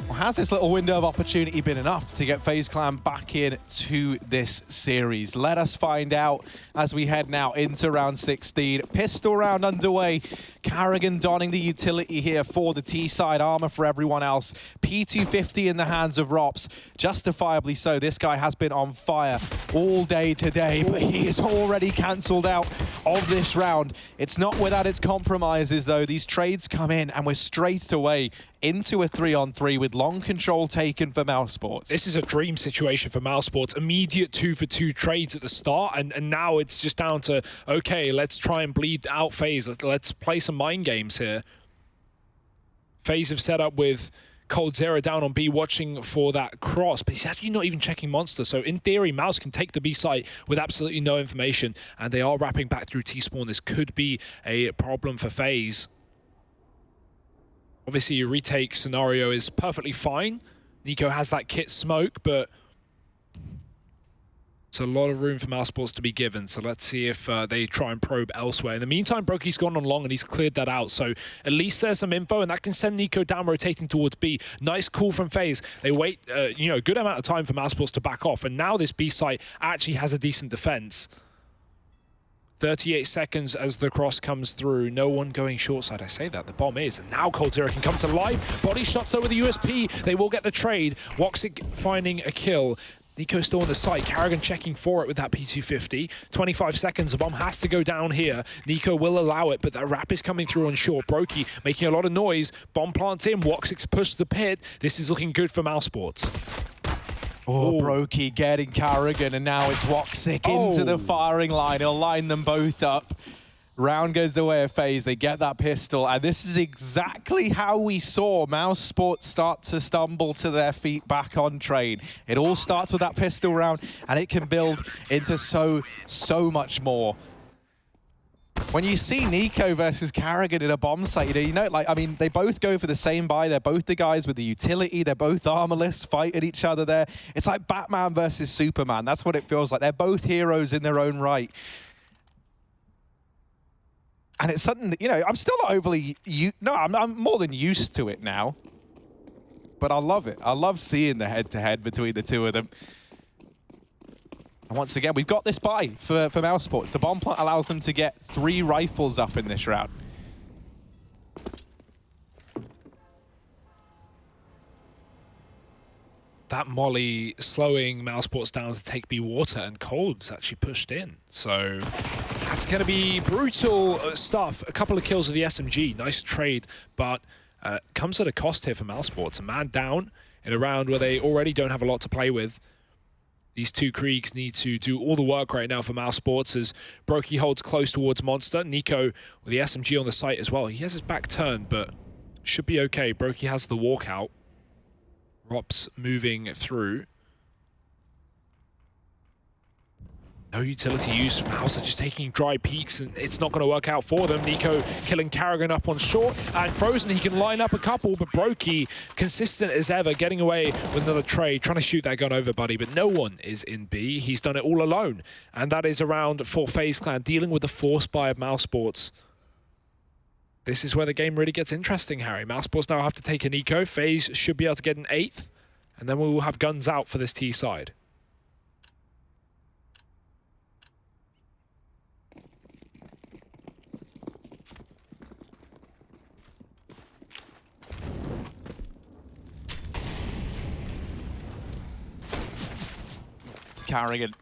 Or has this little window of opportunity been enough to get FaZe Clan back in to this series? Let us find out as we head now into round 16. Pistol round underway. Carrigan donning the utility here for the T-side, armor for everyone else. P250 in the hands of Rops. Justifiably so. This guy has been on fire all day today, but he is already cancelled out of this round. It's not without its compromises, though. These trades come in, and we're straight away into a 3-on-3 with long control taken for mousesports. This is a dream situation for mousesports. Immediate 2-for-2 trades at the start, and now it's just down to, okay, let's try and bleed out FaZe. Let's play some mind games here. FaZe have set up with coldzera down on B, watching for that cross, but he's actually not even checking Monster. So in theory, Mouse can take the B site with absolutely no information, and they are wrapping back through T-spawn. This could be a problem for FaZe. Obviously, a retake scenario is perfectly fine. Nico has that kit smoke, but it's a lot of room for mousesports to be given. So let's see if they try and probe elsewhere. In the meantime, Brokey's gone on long and he's cleared that out. So at least there's some info, and that can send Nico down, rotating towards B. Nice call from FaZe. They wait, a good amount of time for mousesports to back off, and now this B site actually has a decent defense. 38 seconds as the cross comes through. No one going short side. I say that, the bomb is. And now coldzera can come to life. Body shots over the USP. They will get the trade. Woxic finding a kill. Nico still on the site. Carrigan checking for it with that P250. 25 seconds. The bomb has to go down here. Nico will allow it, but that wrap is coming through on short. Brokey making a lot of noise. Bomb plants in. Woxic's pushed the pit. This is looking good for mousesports. Oh, Brokey getting Carrigan, and now it's Woxic into the firing line. He'll line them both up. Round goes the way of FaZe. They get that pistol, and this is exactly how we saw mousesports start to stumble to their feet back on train. It all starts with that pistol round, and it can build into so much more. When you see Nico versus Carrigan in a bomb site, they both go for the same buy. They're both the guys with the utility. They're both armorless, fighting each other there. It's like Batman versus Superman. That's what it feels like. They're both heroes in their own right. And it's something that, I'm still not overly... I'm more than used to it now. But I love it. I love seeing the head-to-head between the two of them. And once again, we've got this buy for mousesports. The bomb plant allows them to get 3 rifles up in this round. That molly slowing mousesports down to take B water, and Cold's actually pushed in. So that's going to be brutal stuff. A couple of kills of the SMG. Nice trade, but comes at a cost here for mousesports. A man down in a round where they already don't have a lot to play with. These two Kriegs need to do all the work right now for mousesports as Brokey holds close towards Monster. Nico with the SMG on the site as well. He has his back turned, but should be okay. Brokey has the walkout. Rops moving through. No utility use. Mouse are just taking dry peeks, and it's not going to work out for them. Nico killing Carrigan up on short, and Frozen, he can line up a couple, but Brokey, consistent as ever, getting away with another trade, trying to shoot that gun over Buddy, but no one is in B. He's done it all alone, and that is a round for FaZe Clan, dealing with the force buy of mousesports. This is where the game really gets interesting, Harry. mousesports now have to take an eco. FaZe should be able to get an 8th. And then we will have guns out for this T side. Carrigan.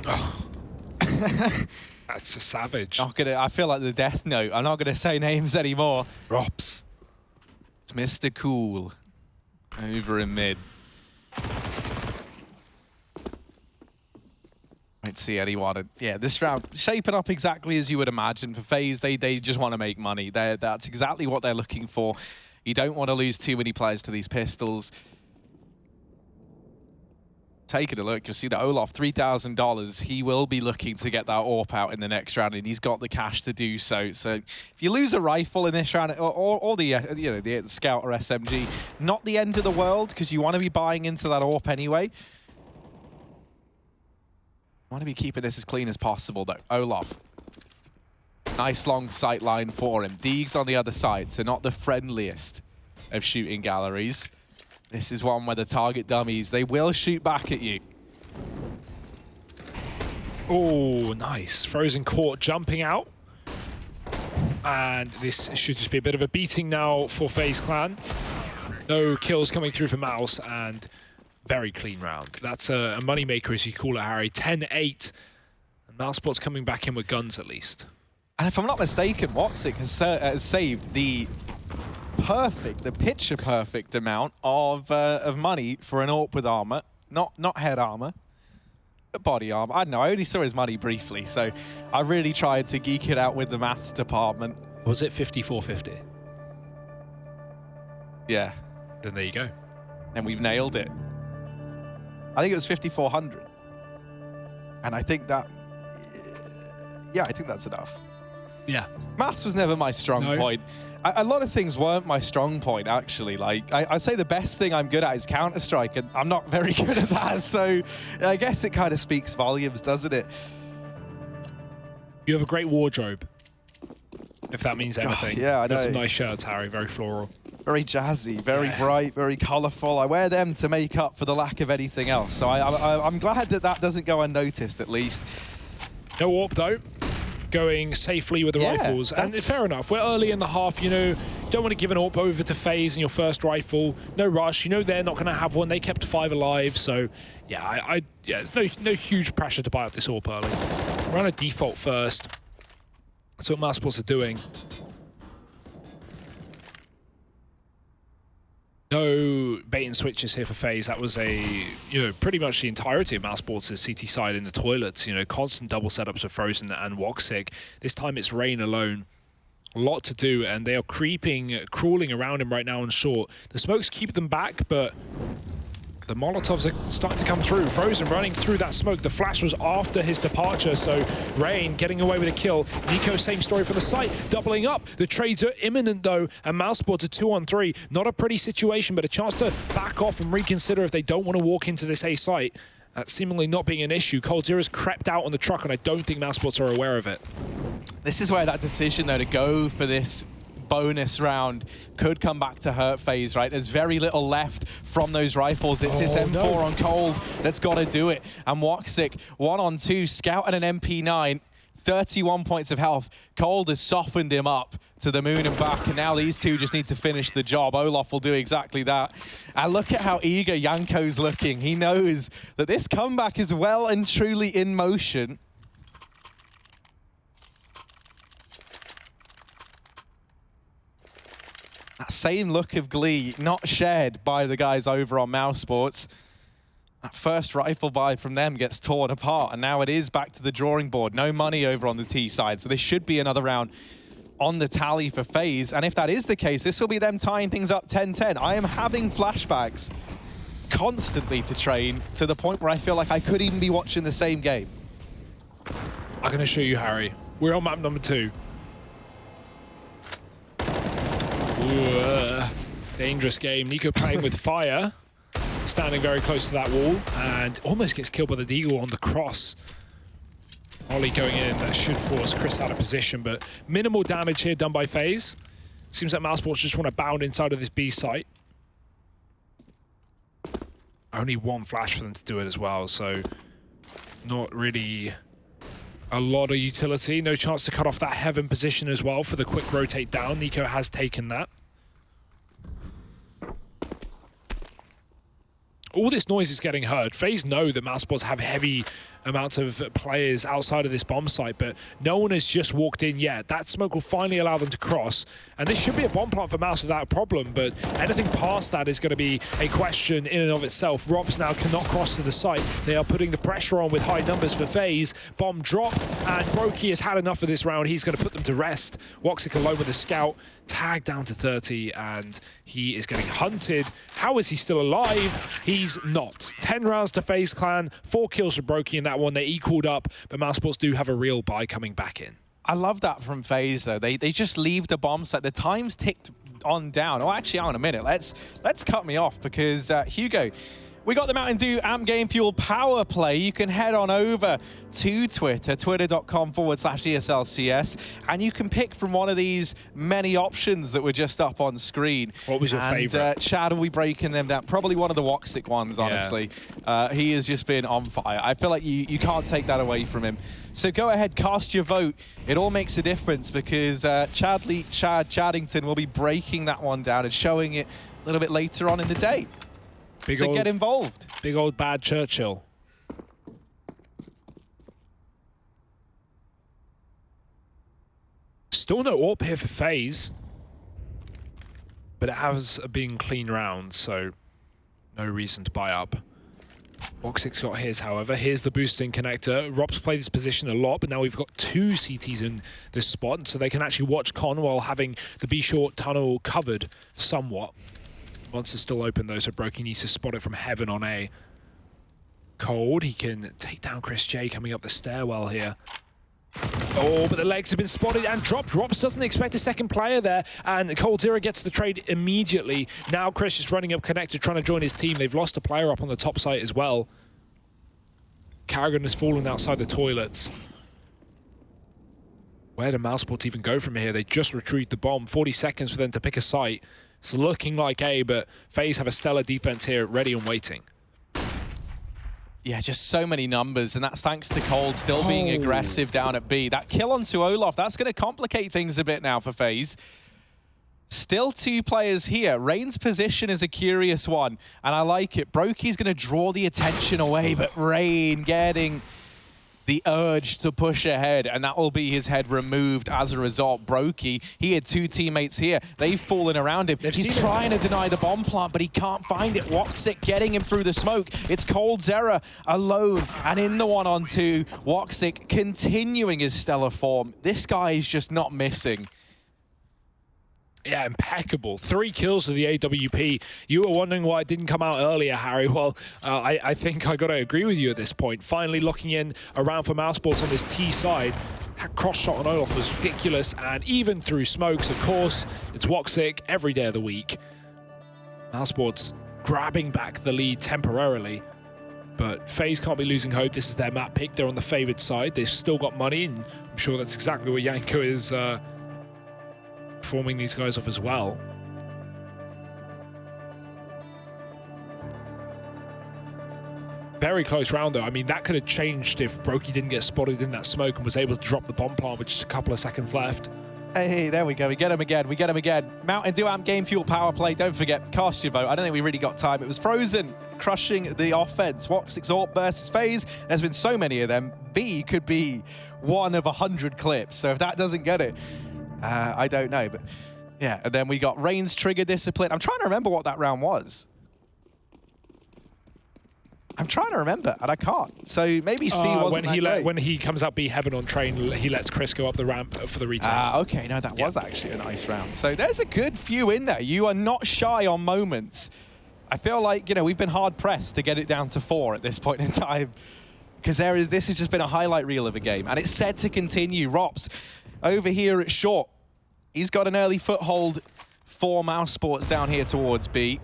Oh. That's a savage. I feel like the death note. I'm not gonna say names anymore. Rops. It's Mr. Cool over in mid. I'd see anyone. Yeah, this round shaping up exactly as you would imagine for FaZe. They just want to make money. That's exactly what they're looking for. You don't want to lose too many players to these pistols. Taking a look, you'll see that Olaf, $3,000. He will be looking to get that AWP out in the next round, and he's got the cash to do so. So if you lose a rifle in this round, or the the Scout or SMG, not the end of the world, because you want to be buying into that AWP anyway. You want to be keeping this as clean as possible, though. Olaf. Nice long sight line for him. Deegs on the other side, so not the friendliest of shooting galleries. This is one where the target dummies, they will shoot back at you. Oh, nice. Frozen caught jumping out. And this should just be a bit of a beating now for FaZe Clan. No kills coming through for Mouse, and very clean round. That's a moneymaker, as you call it, Harry. 10-8. And mousesports coming back in with guns, at least. And if I'm not mistaken, Woxic has saved the picture perfect amount of money for an AWP with armor, not head armor, but body armor. I don't know. I only saw his money briefly, so I really tried to geek it out with the maths department. Was it 54.50? Yeah. Then there you go. And we've nailed it. I think it was 5,400, and I think that, yeah, I think that's enough. Yeah. Maths was never my strong point. A lot of things weren't my strong point, actually. Like, I'd say the best thing I'm good at is Counter-Strike, and I'm not very good at that, so I guess it kind of speaks volumes, doesn't it? You have a great wardrobe, if that means anything. Yeah, I know. There's some nice shirts, Harry, very floral. Very jazzy, very bright, very colourful. I wear them to make up for the lack of anything else, so I'm glad that that doesn't go unnoticed, at least. No AWP, though. Going safely with the rifles, and fair enough. We're early in the half, you know. Don't want to give an AWP over to FaZe in your first rifle. No rush. You know they're not going to have one. They kept 5 alive, so yeah, there's no huge pressure to buy up this AWP early. We're on a default first. That's what mousesports are doing. No bait and switches here for FaZe. That was pretty much the entirety of mousesports' CT side in the toilets. You know, constant double setups for Frozen and Woxic. This time it's Rain alone. A lot to do, and they are crawling around him right now on short. The smokes keep them back, but the Molotovs are starting to come through. Frozen running through that smoke. The flash was after his departure, so Rain getting away with a kill. Nico, same story for the site, doubling up. The trades are imminent, though, and mousesports are 2-on-3. Not a pretty situation, but a chance to back off and reconsider if they don't want to walk into this A site. That's seemingly not being an issue. Cold Zero's crept out on the truck, and I don't think mousesports are aware of it. This is where that decision, though, to go for this bonus round could come back to hurt FaZe, right? There's very little left from those rifles. It's his M4 on Cold that's got to do it. And Woxic, 1-on-2, Scout and an MP9, 31 points of health. Cold has softened him up to the moon and back, and now these two just need to finish the job. Olaf will do exactly that. And look at how eager Yanko's looking. He knows that this comeback is well and truly in motion. That same look of glee not shared by the guys over on mousesports. That first rifle buy from them gets torn apart, and now it is back to the drawing board. No money over on the T side, so this should be another round on the tally for FaZe. And if that is the case, this will be them tying things up 10-10. I am having flashbacks constantly to Train, to the point where I feel like I could even be watching the same game. I'm going to show you, Harry. We're on map number 2. Ooh, dangerous game. Nico playing with fire, standing very close to that wall, and almost gets killed by the Deagle on the cross. Ollie going in, that should force Chris out of position, but minimal damage here done by FaZe. Seems like mousesports just want to bound inside of this B site. Only one flash for them to do it as well, so not really a lot of utility. No chance to cut off that heaven position as well for the quick rotate down. Nico has taken that. All this noise is getting heard. FaZe know that mousesports have heavy amounts of players outside of this bomb site, but no one has just walked in yet. That smoke will finally allow them to cross, and this should be a bomb plant for Mouse without a problem, but anything past that is going to be a question in and of itself. Robs now cannot cross to the site. They are putting the pressure on with high numbers for FaZe. Bomb dropped, and Brokey has had enough for this round. He's going to put them to rest. Woxic alone with a scout. Tag down to 30, and he is getting hunted. How is he still alive? He's not. 10 rounds to FaZe Clan, 4 kills for Brokey in that one. They equaled up, but mousesports do have a real buy coming back in. I love that from FaZe, though. They just leave the bomb set. The time's ticked on down. Oh, actually, hang on a minute. Let's cut me off because, Hugo, we got the Mountain Dew Amp Game Fuel Power Play. You can head on over to Twitter, twitter.com/ESLCS, and you can pick from one of these many options that were just up on screen. What was your favorite? Chad will be breaking them down. Probably one of the Woxic ones, honestly. Yeah. He has just been on fire. I feel like you can't take that away from him. So go ahead, cast your vote. It all makes a difference because Chad Chaddington will be breaking that one down and showing it a little bit later on in the day. So get involved. Big old bad Churchill. Still no AWP here for FaZe, but it has been clean round, so no reason to buy up. Woxic's got his, however. Here's the boosting connector. Rob's played this position a lot, but now we've got 2 CTs in this spot, so they can actually watch Con while having the B-short tunnel covered somewhat. Monster's still open though, so Brokey needs to spot it from heaven on A. Cold, he can take down Chris J coming up the stairwell here. Oh, but the legs have been spotted and dropped. Robs doesn't expect a second player there, and Cold Zero gets the trade immediately. Now Chris is running up connector, trying to join his team. They've lost a player up on the top site as well. Carrigan has fallen outside the toilets. Where do mousesports even go from here? They just retrieved the bomb. 40 seconds for them to pick a site. It's looking like A, but FaZe have a stellar defense here, ready and waiting. Yeah, just so many numbers, and that's thanks to Cold still being aggressive down at B. That kill onto Olaf, that's going to complicate things a bit now for FaZe. Still 2 players here. Rain's position is a curious one, and I like it. Brokey's going to draw the attention away, but Rain getting the urge to push ahead, and that will be his head removed as a result. Brokey, he had 2 teammates here. They've fallen around him. He's trying to deny the bomb plant, but he can't find it. Woxic getting him through the smoke. It's Cold Zera alone, and in the 1-on-2, Woxic continuing his stellar form. This guy is just not missing. Yeah, impeccable. 3 kills to the AWP. You were wondering why it didn't come out earlier, Harry. Well, I think I got to agree with you at this point. Finally looking in around for mousesports on this T side. That cross shot on Olaf was ridiculous, and even through smokes, of course, it's Woxic every day of the week. mousesports grabbing back the lead temporarily, but FaZe can't be losing hope. This is their map pick. They're on the favored side. They've still got money, and I'm sure that's exactly what Yanko is forming these guys off as well. Very close round though. I mean, that could have changed if Brokey didn't get spotted in that smoke and was able to drop the bomb plant with just a couple of seconds left. Hey, there we go. We get him again. We get him again. Mountain Dew Amp Game Fuel Power Play. Don't forget, cast your vote. I don't think we really got time. It was Frozen crushing the offense. Woxic's AWP versus FaZe. There's been so many of them. B could be one of 100 clips. So if that doesn't get it, I don't know. But yeah, and then we got Rain's Trigger Discipline. I'm trying to remember what that round was. I'm trying to remember, and I can't. So maybe C wasn't that great. When he comes up B heaven on train, he lets Chris go up the ramp for the retake. Okay, no, that was actually a nice round. So there's a good few in there. You are not shy on moments. I feel like, you know, we've been hard-pressed to get it down to 4 at this point in time, because this has just been a highlight reel of a game, and it's set to continue. Rops over here at short. He's got an early foothold for mousesports down here towards B.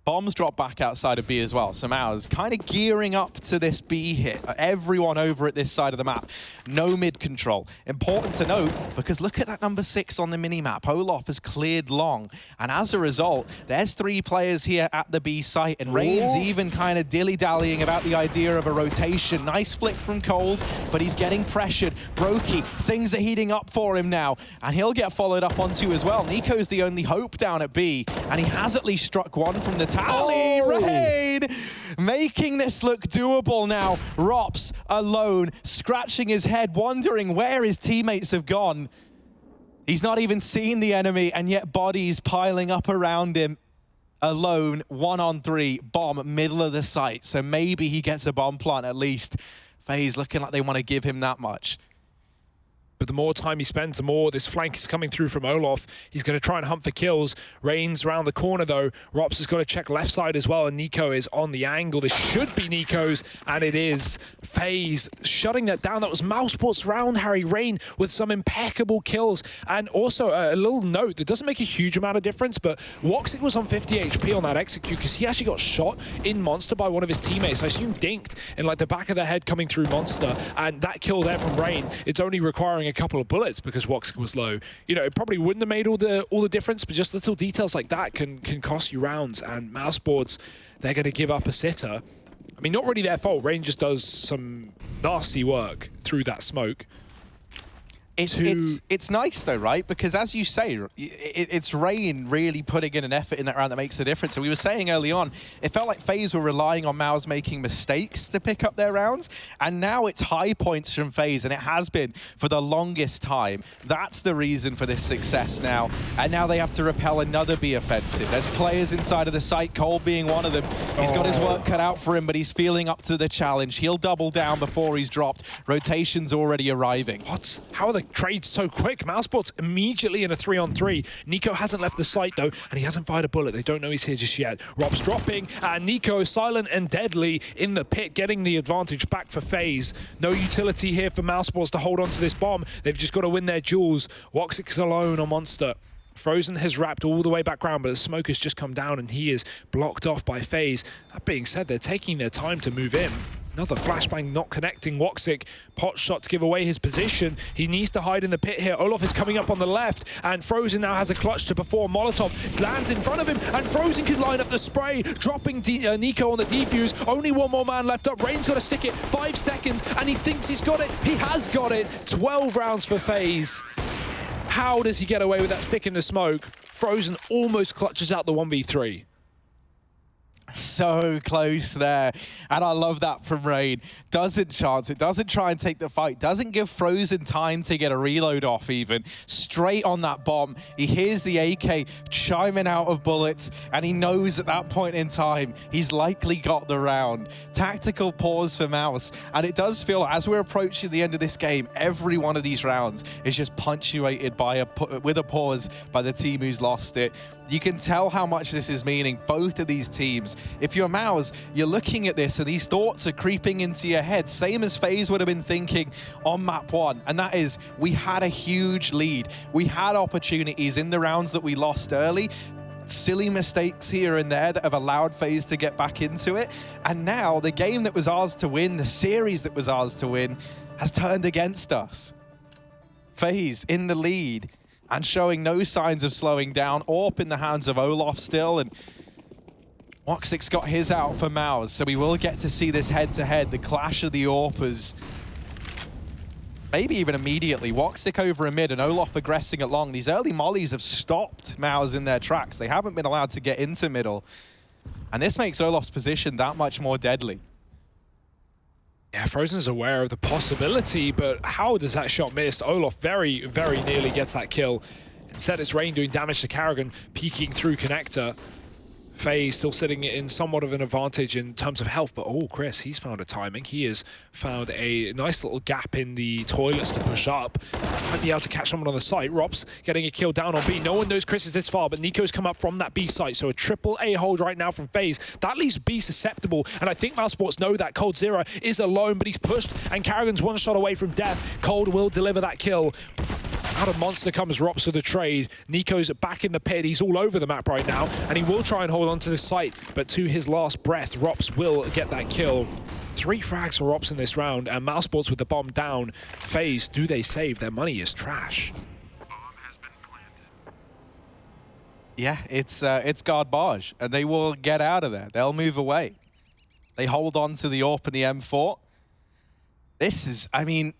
Bombs drop back outside of B as well. So Mao's kind of gearing up to this B hit. Everyone over at this side of the map. No mid control. Important to note, because look at that number 6 on the minimap. Olaf has cleared long. And as a result, there's 3 players here at the B site. And Rain's even kind of dilly-dallying about the idea of a rotation. Nice flick from Cold, but he's getting pressured. Brokey, things are heating up for him now. And he'll get followed up onto as well. Nico's the only hope down at B. And he has at least struck one from the tally. Rain making this look doable now. Rops alone, scratching his head, wondering where his teammates have gone. He's not even seen the enemy, and yet bodies piling up around him. Alone, 1-on-3, bomb, middle of the site. So maybe he gets a bomb plant at least. FaZe looking like they want to give him that much. But the more time he spends, the more this flank is coming through from Olaf. He's going to try and hunt for kills. Rain's around the corner, though. Rops has got to check left side as well, and Nico is on the angle. This should be Nico's, and it is. FaZe shutting that down. That was mousesports round, Harry. Rain with some impeccable kills. And also, a little note, that doesn't make a huge amount of difference, but Woxic was on 50 HP on that execute because he actually got shot in Monster by one of his teammates. I assume dinked in like the back of the head coming through Monster, and that kill there from Rain, it's only requiring a couple of bullets because Woxic was low. You know, it probably wouldn't have made all the difference, but just little details like that can cost you rounds. And mousesports, they're going to give up a sitter. I mean, not really their fault. Rain just does some nasty work through that smoke. It's nice though, right? Because as you say, it's Rain really putting in an effort in that round that makes a difference. So we were saying early on, it felt like FaZe were relying on Mouse making mistakes to pick up their rounds, and now it's high points from FaZe, and it has been for the longest time. That's the reason for this success now. And now they have to repel another B offensive. There's players inside of the site, Cole being one of them. He's got his work cut out for him, but he's feeling up to the challenge. He'll double down before he's dropped. Rotation's already arriving. What? How are the trades so quick? mousesports immediately in a 3-on-3. Nico hasn't left the site though, and he hasn't fired a bullet. They don't know he's here just yet. Rob's dropping, and Nico silent and deadly in the pit, getting the advantage back for FaZe. No utility here for mousesports to hold on to this bomb. They've just got to win their duels. Woxic's alone on Monster. Frozen has wrapped all the way back round, but the smoke has just come down and he is blocked off by FaZe. That being said, they're taking their time to move in. Another flashbang not connecting Woxic. Pot shots give away his position. He needs to hide in the pit here. Olaf is coming up on the left, and Frozen now has a clutch to perform. Molotov lands in front of him, and Frozen can line up the spray, dropping Nico on the defuse. Only one more man left up. Rain's got to stick it. 5 seconds, and he thinks he's got it. He has got it. 12 rounds for FaZe. How does he get away with that stick in the smoke? Frozen almost clutches out the 1v3. So close there, and I love that from Rain. Doesn't chance it, doesn't try and take the fight, doesn't give Frozen time to get a reload off even. Straight on that bomb, he hears the AK chiming out of bullets, and he knows at that point in time, he's likely got the round. Tactical pause for Mouse, and it does feel, as we're approaching the end of this game, every one of these rounds is just punctuated by with a pause by the team who's lost it. You can tell how much this is meaning, both of these teams. If you're Mouse, you're looking at this and these thoughts are creeping into your head, same as FaZe would have been thinking on map 1. And that is, we had a huge lead. We had opportunities in the rounds that we lost early. Silly mistakes here and there that have allowed FaZe to get back into it. And now the game that was ours to win, the series that was ours to win, has turned against us. FaZe in the lead, and showing no signs of slowing down. AWP in the hands of Olaf still, and Woxic's got his out for Mouse, so we will get to see this head-to-head, the clash of the AWPers. Maybe even immediately. Woxic over a mid and Olaf aggressing along. These early mollies have stopped Mouse in their tracks. They haven't been allowed to get into middle. And this makes Olaf's position that much more deadly. Yeah, Frozen's aware of the possibility, but how does that shot miss? Olaf very, very nearly gets that kill. Instead, it's Rain doing damage to Karrigan, peeking through connector. FaZe still sitting in somewhat of an advantage in terms of health, but oh, Chris, he's found a timing. He has found a nice little gap in the toilets to push up. Might be able to catch someone on the site. Rob's getting a kill down on B. No one knows Chris is this far, but Nico's come up from that B site, so a triple A hold right now from FaZe. That leaves B susceptible, and I think mousesports know that. Cold Zero is alone, but he's pushed, and Karrigan's one shot away from death. Cold will deliver that kill. Out of Monster comes Rops with the trade. Nico's back in the pit. He's all over the map right now, and he will try and hold on to this site, but to his last breath, Rops will get that kill. 3 frags for Rops in this round, and mousesports with the bomb down. FaZe, do they save? Their money is trash. Yeah, it's garbage, and they will get out of there. They'll move away. They hold on to the AWP and the M4. This is, I mean,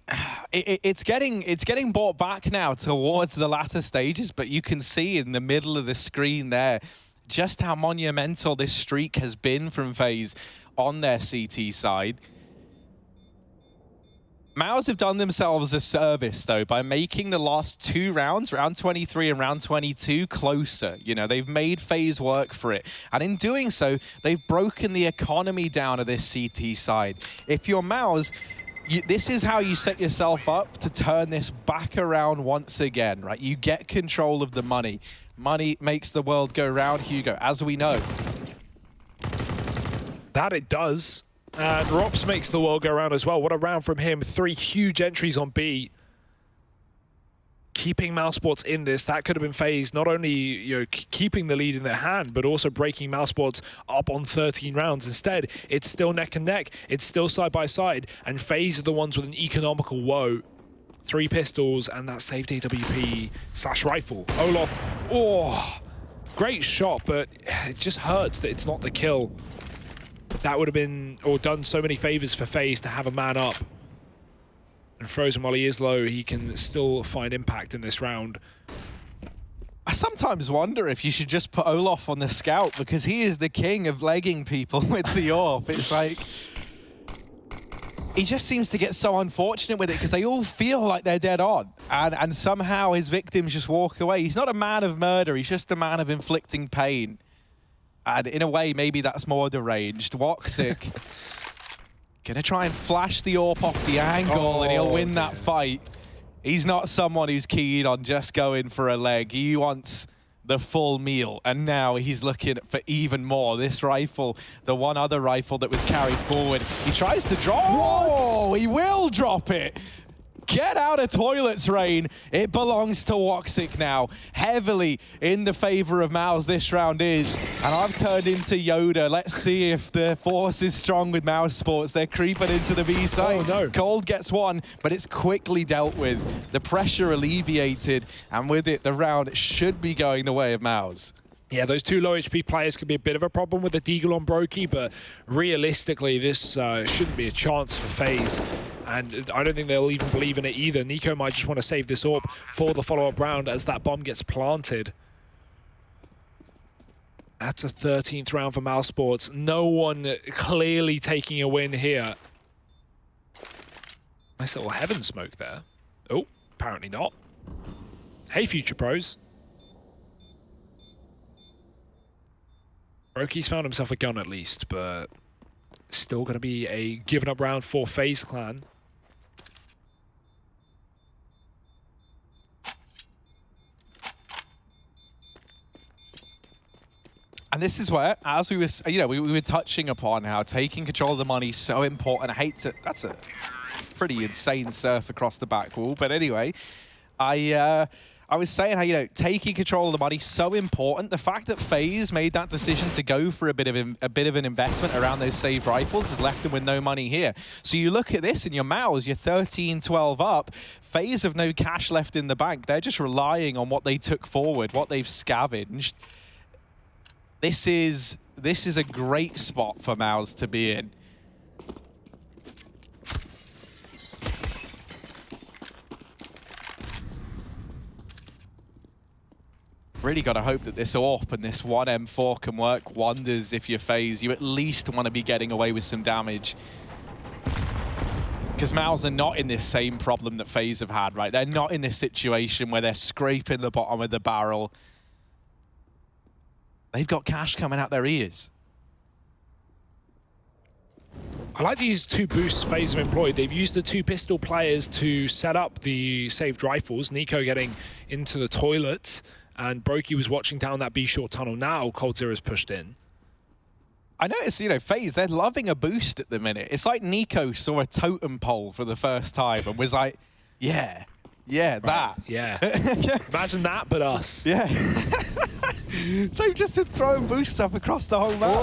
it's getting brought back now towards the latter stages, but you can see in the middle of the screen there just how monumental this streak has been from FaZe on their CT side. Mouse have done themselves a service, though, by making the last 2 rounds, round 23 and round 22, closer. You know, they've made FaZe work for it. And in doing so, they've broken the economy down of this CT side. If you're Mouse, this is how you set yourself up to turn this back around once again, right? You get control of the money. Money makes the world go round, Hugo, as we know. That it does. And Rops makes the world go round as well. What a round from him. 3 huge entries on B. Keeping mousesports in this, that could have been FaZe not only, you know, keeping the lead in their hand, but also breaking mousesports up on 13 rounds. Instead, it's still neck and neck. It's still side by side. And FaZe are the ones with an economical woe. 3 pistols and that saved AWP/rifle. Olaf, oh, great shot, but it just hurts that it's not the kill. That would have been, or done so many favors for FaZe to have a man up. And Frozen, while he is low, he can still find impact in this round. I sometimes wonder if you should just put Olaf on the scout, because he is the king of legging people with the AWP. It's like, he just seems to get so unfortunate with it, because they all feel like they're dead on. And somehow his victims just walk away. He's not a man of murder, he's just a man of inflicting pain. And in a way, maybe that's more deranged. Woxic gonna try and flash the AWP off the angle, and he'll win that fight. He's not someone who's keen on just going for a leg. He wants the full meal, and now he's looking for even more. This rifle, the one other rifle that was carried forward, he tries to drop. Whoa, he will drop it. Get out of toilets, Rain. It belongs to Woxic now. Heavily in the favor of Mouse this round is. And I've turned into Yoda. Let's see if the force is strong with mousesports. They're creeping into the B side. Oh, no. Cold gets one, but it's quickly dealt with. The pressure alleviated, and with it, the round should be going the way of Mouse. Yeah, those 2 low HP players could be a bit of a problem with the Deagle on Brokey, but realistically, this shouldn't be a chance for FaZe. And I don't think they'll even believe in it either. Nico might just want to save this AWP for the follow-up round as that bomb gets planted. That's a 13th round for mousesports. No one clearly taking a win here. Nice little heaven smoke there. Oh, apparently not. Hey, Future Pros. Brokey's found himself a gun at least, but still going to be a given up round for FaZe Clan. And this is where, as we were, you know, we were touching upon how taking control of the money is so important. I hate to, that's a pretty insane surf across the back wall. But anyway, I was saying how, you know, taking control of the money so important. The fact that FaZe made that decision to go for a bit of an investment around those saved rifles has left them with no money here. So you look at this and your Mouse, you're 13-12 up. FaZe have no cash left in the bank. They're just relying on what they took forward, what they've scavenged. This is a great spot for Mouse to be in. Really got to hope that this AWP and this 1M4 can work wonders if you're FaZe. You at least want to be getting away with some damage. Because Mouse are not in this same problem that FaZe have had, right? They're not in this situation where they're scraping the bottom of the barrel. They've got cash coming out their ears. I like these 2 boosts FaZe have employed. They've used the 2 pistol players to set up the saved rifles. Nico getting into the toilet, and Brokey was watching down that B short tunnel. Now coldzera's pushed in. I noticed, you know, FaZe, they're loving a boost at the minute. It's like Nico saw a totem pole for the first time and was like, yeah, Yeah, that. Yeah. Imagine that, but us. Yeah. They've just been throwing boosts up across the whole map.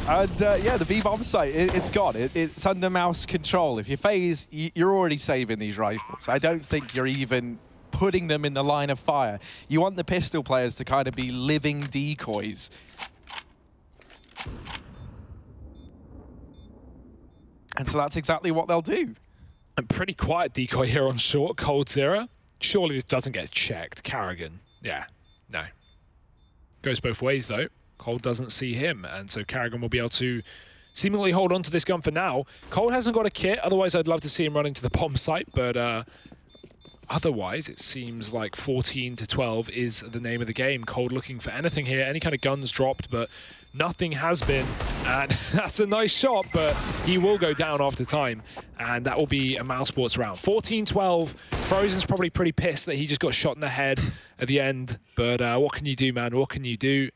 And yeah, the B-bomb site, it's gone. It's under mouse control. If you FaZe, you're already saving these rifles. I don't think you're even putting them in the line of fire. You want the pistol players to kind of be living decoys. And so that's exactly what they'll do. A pretty quiet decoy here on short, Cold Zero. Surely this doesn't get checked. Karrigan, yeah, no. Goes both ways though. Cold doesn't see him, and so Karrigan will be able to seemingly hold on to this gun for now. Cold hasn't got a kit, otherwise I'd love to see him run into the bomb site, but otherwise it seems like 14-12 is the name of the game. Cold looking for anything here, any kind of guns dropped, but nothing has been, and that's a nice shot, but he will go down after time, and that will be a mousesports round. 14-12, Frozen's probably pretty pissed that he just got shot in the head at the end, but what can you do, man? What can you do?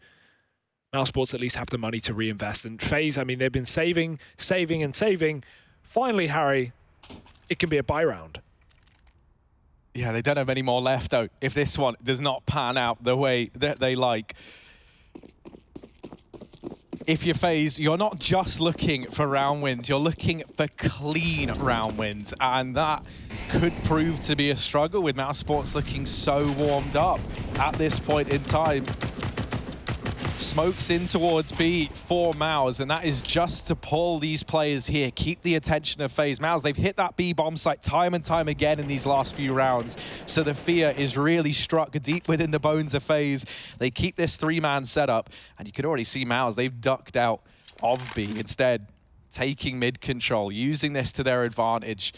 mousesports at least have the money to reinvest, and FaZe, I mean, they've been saving, and saving. Finally, Harry, it can be a buy round. Yeah, they don't have any more left, though, if this one does not pan out the way that they like. If you're FaZe, you're not just looking for round wins, you're looking for clean round wins, and that could prove to be a struggle with mousesports looking so warmed up at this point in time. Smokes in towards B for Mouse, and that is just to pull these players here, keep the attention of FaZe. Mouse, they've hit that B bomb site time and time again in these last few rounds, so the fear is really struck deep within the bones of FaZe. They keep this three-man setup, and you can already see Mouse, they've ducked out of B, instead taking mid control, using this to their advantage,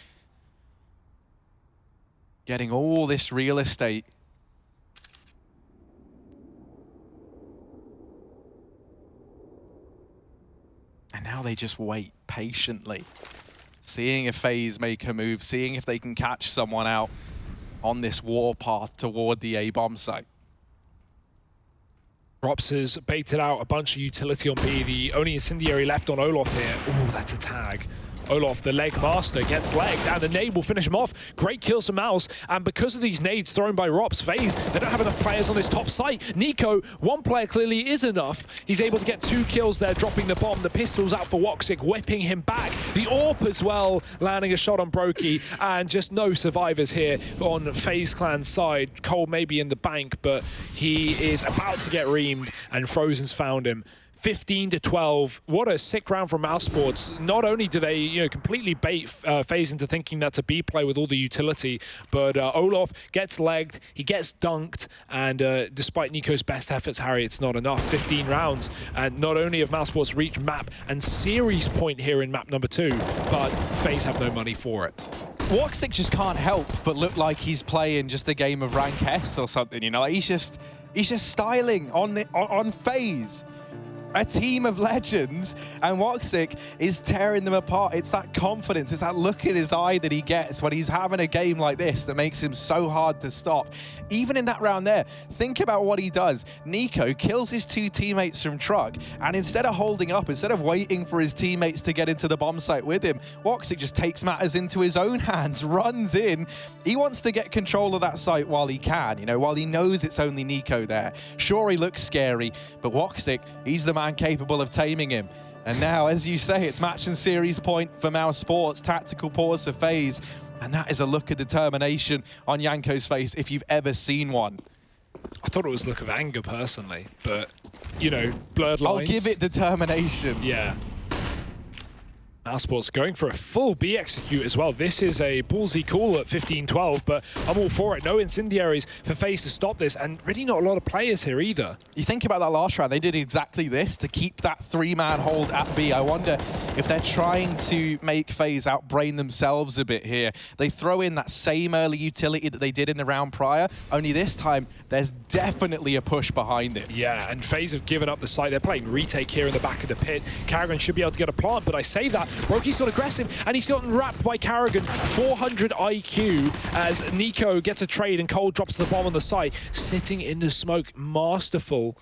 getting all this real estate. And now they just wait patiently, seeing if FaZe make a move, seeing if they can catch someone out on this war path toward the A bomb site. Rops has baited out a bunch of utility on B. The only incendiary left on Olof here. Oh, that's a tag. Olof, the leg master, gets legged, and the nade will finish him off. Great kills from Mouse, and because of these nades thrown by Rops, FaZe, they don't have enough players on this top site. Nico, one player clearly is enough. He's able to get 2 kills there, dropping the bomb. The pistol's out for Woxic, whipping him back. The AWP as well, landing a shot on Brokey, and just no survivors here on FaZe Clan's side. Cole may be in the bank, but he is about to get reamed, and Frozen's found him. 15-12. What a sick round from mousesports. Not only do they, completely bait FaZe into thinking that's a B play with all the utility, but Olof gets legged, he gets dunked, and despite Nico's best efforts, Harry, it's not enough. 15 rounds, and not only have mousesports reached map and series point here in map number 2, but FaZe have no money for it. Woxic just can't help but look like he's playing just a game of rank S or something, he's just styling on FaZe. A team of legends, and Woxic is tearing them apart. It's that confidence, it's that look in his eye that he gets when he's having a game like this that makes him so hard to stop. Even in that round there, think about what he does. Nico kills his 2 teammates from truck, and instead of holding up, instead of waiting for his teammates to get into the bomb site with him, Woxic just takes matters into his own hands, runs in. He wants to get control of that site while he can, while he knows it's only Nico there. Sure, he looks scary, but Woxic, he's the man capable of taming him. And now, as you say, it's match and series point for mousesports, tactical pause for FaZe, and that is a look of determination on Yanko's face if you've ever seen one. I thought it was a look of anger personally, but blurred lines. I'll give it determination. Yeah. mousesports going for a full B execute as well. This is a ballsy call at 15-12, but I'm all for it. No incendiaries for FaZe to stop this, and really not a lot of players here either. You think about that last round, they did exactly this to keep that 3-man hold at B. I wonder if they're trying to make FaZe outbrain themselves a bit here. They throw in that same early utility that they did in the round prior, only this time there's definitely a push behind it. Yeah, and FaZe have given up the site. They're playing retake here in the back of the pit. Karrigan should be able to get a plant, but I say that. Brokey's got aggressive, and he's gotten wrapped by Karrigan. 400 IQ as Nico gets a trade and Cole drops the bomb on the site. Sitting in the smoke, masterful.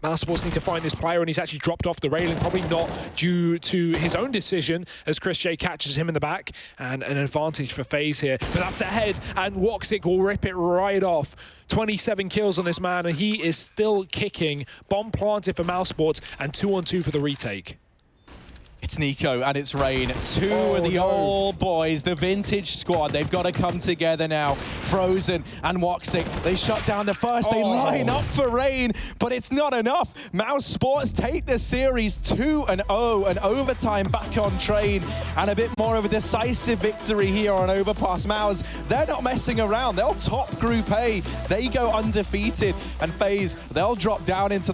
mousesports need to find this player, and he's actually dropped off the railing, probably not due to his own decision, as Chris J catches him in the back, and an advantage for FaZe here. But that's ahead, and Woxic will rip it right off. 27 kills on this man, and he is still kicking. Bomb planted for mousesports, and 2-on-2 for the retake. It's Nico and it's Rain. Two of the old boys, the vintage squad. They've got to come together now. Frozen and Woxic, they shut down the first. They line up for Rain, but it's not enough. mousesports take the series 2-0, an overtime back on train, and a bit more of a decisive victory here on Overpass. Mouse, they're not messing around. They'll top Group A. They go undefeated, and FaZe, they'll drop down into